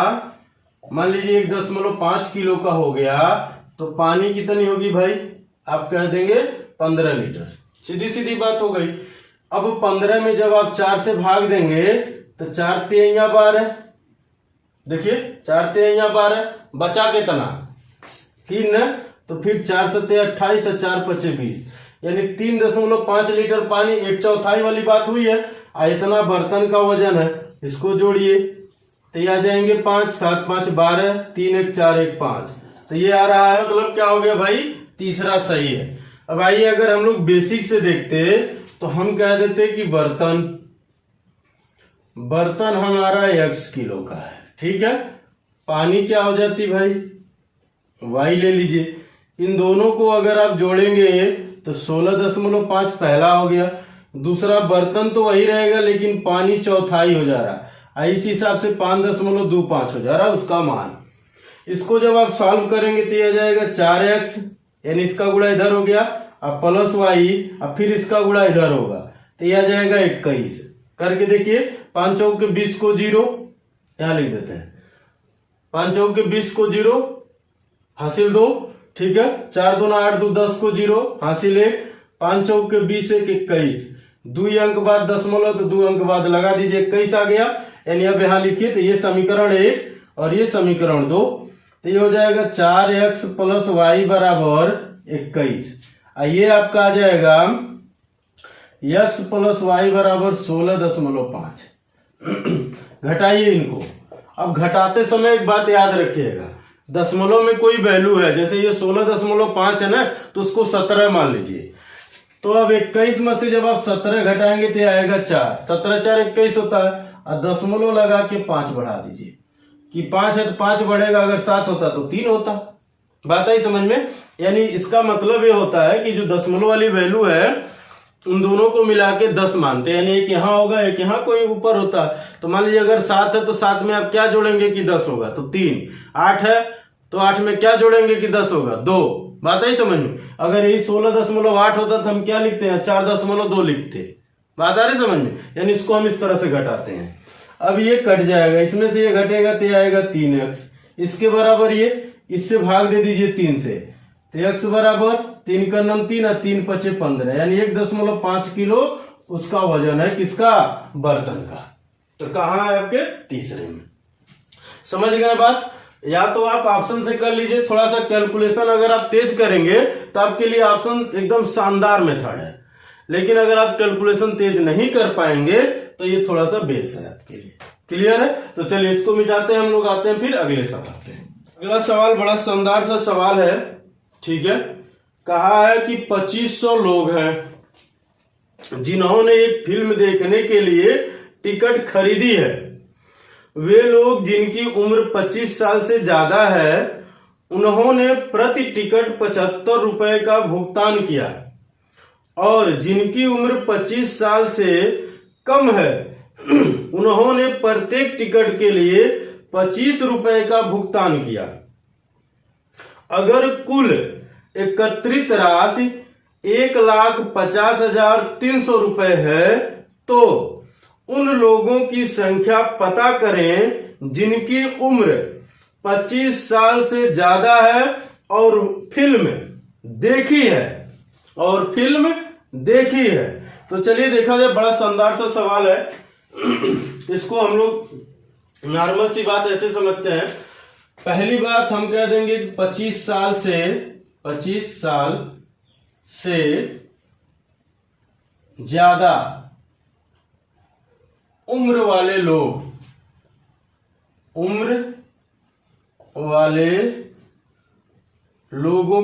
मान लीजिए 1.5 किलो का हो गया तो पानी कितनी होगी भाई, आप कह देंगे 15 लीटर, सीधी सीधी बात हो गई। अब 15 में जब आप 4 से भाग देंगे तो 4 तिहाइयां 12, देखिए 4 तिहाइयां 12, बचा कितना 3, तो फिर 4 7 28 और 4 5 20, यानी 3.5 लीटर पानी 1/4 वाली बात हुई है। इतना बर्तन का वजन है, इसको जोड़िए तो ये आ जाएंगे 5 7 5 12, 3 1 4 1 5, तो ये आ रहा है, मतलब क्या हो गया भाई, तीसरा सही है। अब आइए अगर हम लोग बेसिक से देखते तो हम कह देते कि बर्तन हमारा x किलो का है, ठीक है। पानी क्या हो जाती भाई, y ले लीजिए। इन दोनों को अगर आप जोड़ेंगे तो 16.5 पहला हो गया, दूसरा बर्तन तो वही रहेगा लेकिन पानी 1/4 हो जा रहा है, इस हिसाब से 5.25 हो जा रहा है उसका मान। इसको जब आप सॉल्व करेंगे तो यह जाएगा 4x, यानी इसका गुणा इधर हो गया, अब प्लस y, अब फिर इसका गुणा इधर होगा तो यह जाएगा 21। करके देखिए, 5 चौक के 20 को 0 यहां लिख देते हैं, 5 चौक के 20 को 0 हासिल 2, ठीक है। 4 2 8 2 10 को 0 हासिल 1, 5 चौक के 20 1 21, 2 अंक बाद दशमलव तो 2 अंक बाद लगा दीजिए, 21 आ गया। यानी अब यहां लिखिए तो ये समीकरण 1 और ये समीकरण 2, तो ये हो जाएगा 4x + y = 21। ये आपका आ जाएगा x + y = 16.5। घटाइए इनको। अब घटाते समय एक बात याद रखिएगा, दशमलव में कोई वैल्यू है, जैसे ये 16.5 है ना, तो उसको 17 मान लीजिए। तो अब 21 में से जब आप 17 घटाएंगे तो आएगा 4, 17 4 21 होता है, और दशमलव लगा के 5 बढ़ा दीजिए कि 5 है तो 5 बढ़ेगा, अगर 7 होता तो 3 होता। बात आई समझ में। यानी इसका मतलब ये होता है कि जो दशमलव वाली वैल्यू है उन दोनों को मिला के 10 मानते हैं, यानी एक यहाँ होगा एक यहाँ कोई ऊपर होता है। तो मान लीजिए अगर 7 है तो 7 में आप क्या जोड़ेंगे कि 10 होगा, तो 3। 8 है तो 8 में क्या जोड़ेंगे कि 10 होगा, 2। बात आई समझ में। अगर यही 16.8 होता तो हम क्या लिखते हैं, 4.2 लिखते। बात आ रही समझ में। यानी इसको हम इस तरह से घटाते हैं। अब ये कट जाएगा, इसमें से ये घटेगा तो आएगा 3x, इसके बराबर ये, इससे भाग दे दीजिए 3 से, तो x बराबर 3 का नम 3 और 3 5 15, यानी 1.5 किलो उसका वजन है, किसका, बर्तन का। तो कहाँ है आपके, तीसरे में। समझ गए बात। या तो आप ऑप्शन से कर लीजिए, थोड़ा सा कैलकुलेशन अगर आप तेज करेंगे तो आपके लिए ऑप्शन एकदम शानदार मेथड है, लेकिन अगर आप कैलकुलेशन तेज नहीं कर पाएंगे तो ये थोड़ा सा बेस है आपके लिए। क्लियर है? तो चलिए इसको मिटाते हैं हम लोग, आते हैं फिर अगले सवाल पे। अगला सवाल बड़ा शानदार सा सवाल है, ठीक है। कहा है कि 2500 लोग हैं जिन्होंने एक फिल्म देखने के लिए टिकट खरीदी है। वे लोग जिनकी उम्र 25 साल से ज्यादा है उन्होंने प्रति टिकट 75 रुपए का भुगतान किया, और जिनकी उम्र 25 साल से कम है उन्होंने प्रत्येक टिकट के लिए 25 रुपए का भुगतान किया। अगर कुल एकत्रित राशि 1,50,300 रुपए है तो उन लोगों की संख्या पता करें जिनकी उम्र 25 साल से ज्यादा है और फिल्म देखी है। तो चलिए देखा जाए, बड़ा शानदार सा सवाल है। इसको हम लोग नॉर्मल सी बात ऐसे समझते हैं। पहली बात हम कह देंगे कि 25 साल से ज्यादा उम्र वाले लोगों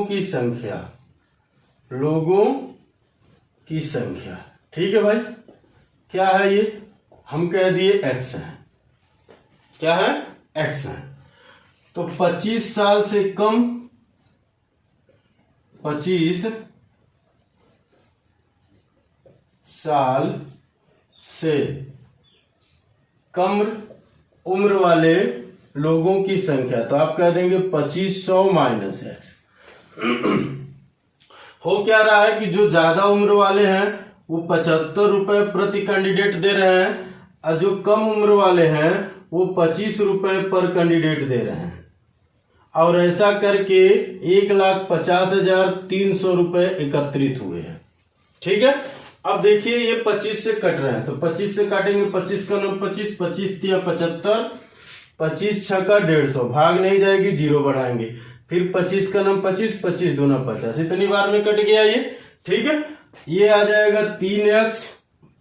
की संख्या, ठीक है भाई। क्या है ये? हम कह दिए एक्स है। क्या है? एक्स है। तो 25 साल से कम, 25 साल से कम उम्र वाले लोगों की संख्या, तो आप कह देंगे 2500 माइनस एक्स। हो क्या रहा है कि जो ज्यादा उम्र वाले हैं वो 75 रुपए प्रति कैंडिडेट दे रहे हैं, और जो कम उम्र वाले हैं वो 25 रुपए पर कैंडिडेट दे रहे हैं, और ऐसा करके 1,50,300 रुपए एकत्रित हुए हैं। ठीक है। अब देखिए ये 25 से कट रहे हैं, तो 25 से काटेंगे, 25 का 9 25, 25 तिया 75, 25 छक्का 150, भाग नहीं जाएगी, जीरो बढ़ाएंगे, फिर 25 का 9 25, 25 दूना 50, इतनी बार में कट गया ये। ठीक है। ये आ जाएगा 3x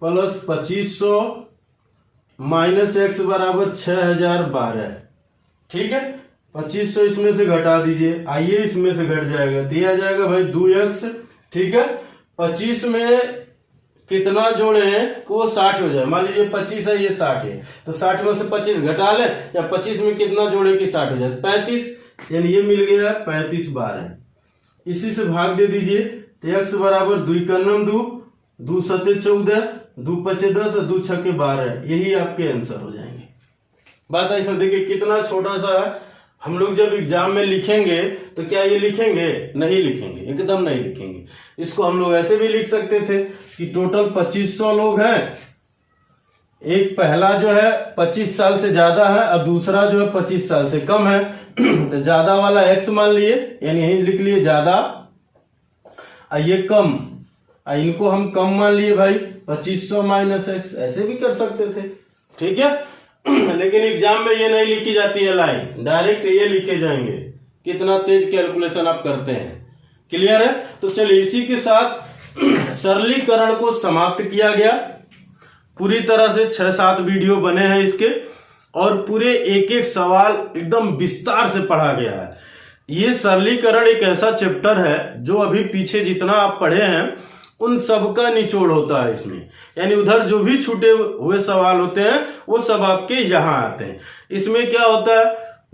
प्लस 2500 माइनस एक्स बराबर 6012। ठीक है। 2500 इसमें से घटा दीजिए, आइए इसमें से घट जाएगा, तो ये आ जाएगा भाई 2x। ठीक है। 25 में कितना जोड़े हैं वो 60 हो जाए, मान लीजिए 25 है, ये 60 है, तो 60 में से 25 घटा ले, या 25 में कितना जोड़े कि 60 हो जाए, 35, यानी ये मिल गया 35 12। इसी से भाग दे दीजिए, तो x बराबर 2 का 9 2, 2 सते 14, 2 पचे 10, 2 छक्के 12, यही आपके आंसर हो जाएंगे। बात ऐसा देखिए कितना छोटा सा है। हम लोग जब एग्जाम में लिखेंगे तो क्या ये लिखेंगे? नहीं लिखेंगे, एकदम नहीं लिखेंगे। इसको हम लोग ऐसे भी लिख सकते थे कि टोटल 2500 लोग हैं, एक पहला जो है 25 साल से ज्यादा है और दूसरा जो है 25 साल से कम है। तो ज्यादा वाला x मान लिए, यानी यही लिख लिए ज्यादा, और ये कम, इनको हम कम मान लिए भाई 2500 माइनस एक्स, ऐसे भी कर सकते थे। ठीक है। लेकिन एग्जाम में ये नहीं लिखी जाती है लाइन, डायरेक्ट ये लिखे जाएंगे। कितना तेज कैलकुलेशन आप करते हैं। क्लियर है। तो चलिए इसी के साथ सरलीकरण को समाप्त किया गया। पूरी तरह से 6-7 वीडियो बने हैं इसके, और पूरे एक एक सवाल एकदम विस्तार से पढ़ा गया है। ये सरलीकरण एक ऐसा चैप्टर है जो अभी पीछे जितना आप पढ़े हैं उन सबका निचोड़ होता है इसमें, यानी उधर जो भी छूटे हुए सवाल होते हैं वो सब आपके यहाँ आते हैं। इसमें क्या होता है?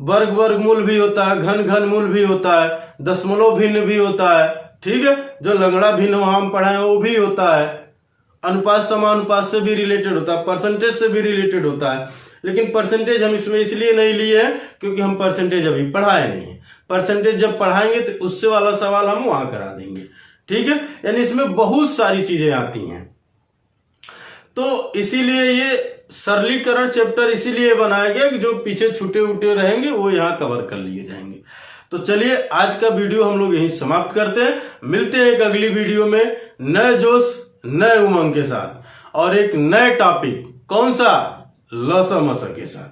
वर्ग वर्गमूल भी होता है, घन घनमूल भी होता है, दशमलव भिन्न भी होता है। ठीक है। जो लंगड़ा भिन्न वहां हम पढ़ाए वो भी होता है, अनुपात समानुपात से भी रिलेटेड होता है, परसेंटेज से भी रिलेटेड होता है। लेकिन परसेंटेज हम इसमें इसलिए नहीं लिए हैं क्योंकि हम परसेंटेज अभी पढ़ाए नहीं है। परसेंटेज जब पढ़ाएंगे तो उससे वाला सवाल हम वहां करा देंगे। ठीक है। यानी इसमें बहुत सारी चीजें आती हैं, तो इसीलिए ये सरलीकरण चैप्टर इसीलिए बनाया गया कि जो पीछे छूटे उटे रहेंगे वो यहाँ कवर कर लिए जाएंगे। तो चलिए आज का वीडियो हम लोग यहीं समाप्त करते हैं। मिलते हैं एक अगली वीडियो में नए जोश नए उमंग के साथ और एक नए टॉपिक, कौन सा? लसा मसा के साथ।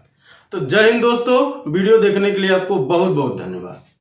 तो जय हिंद दोस्तों, वीडियो देखने के लिए आपको बहुत बहुत धन्यवाद।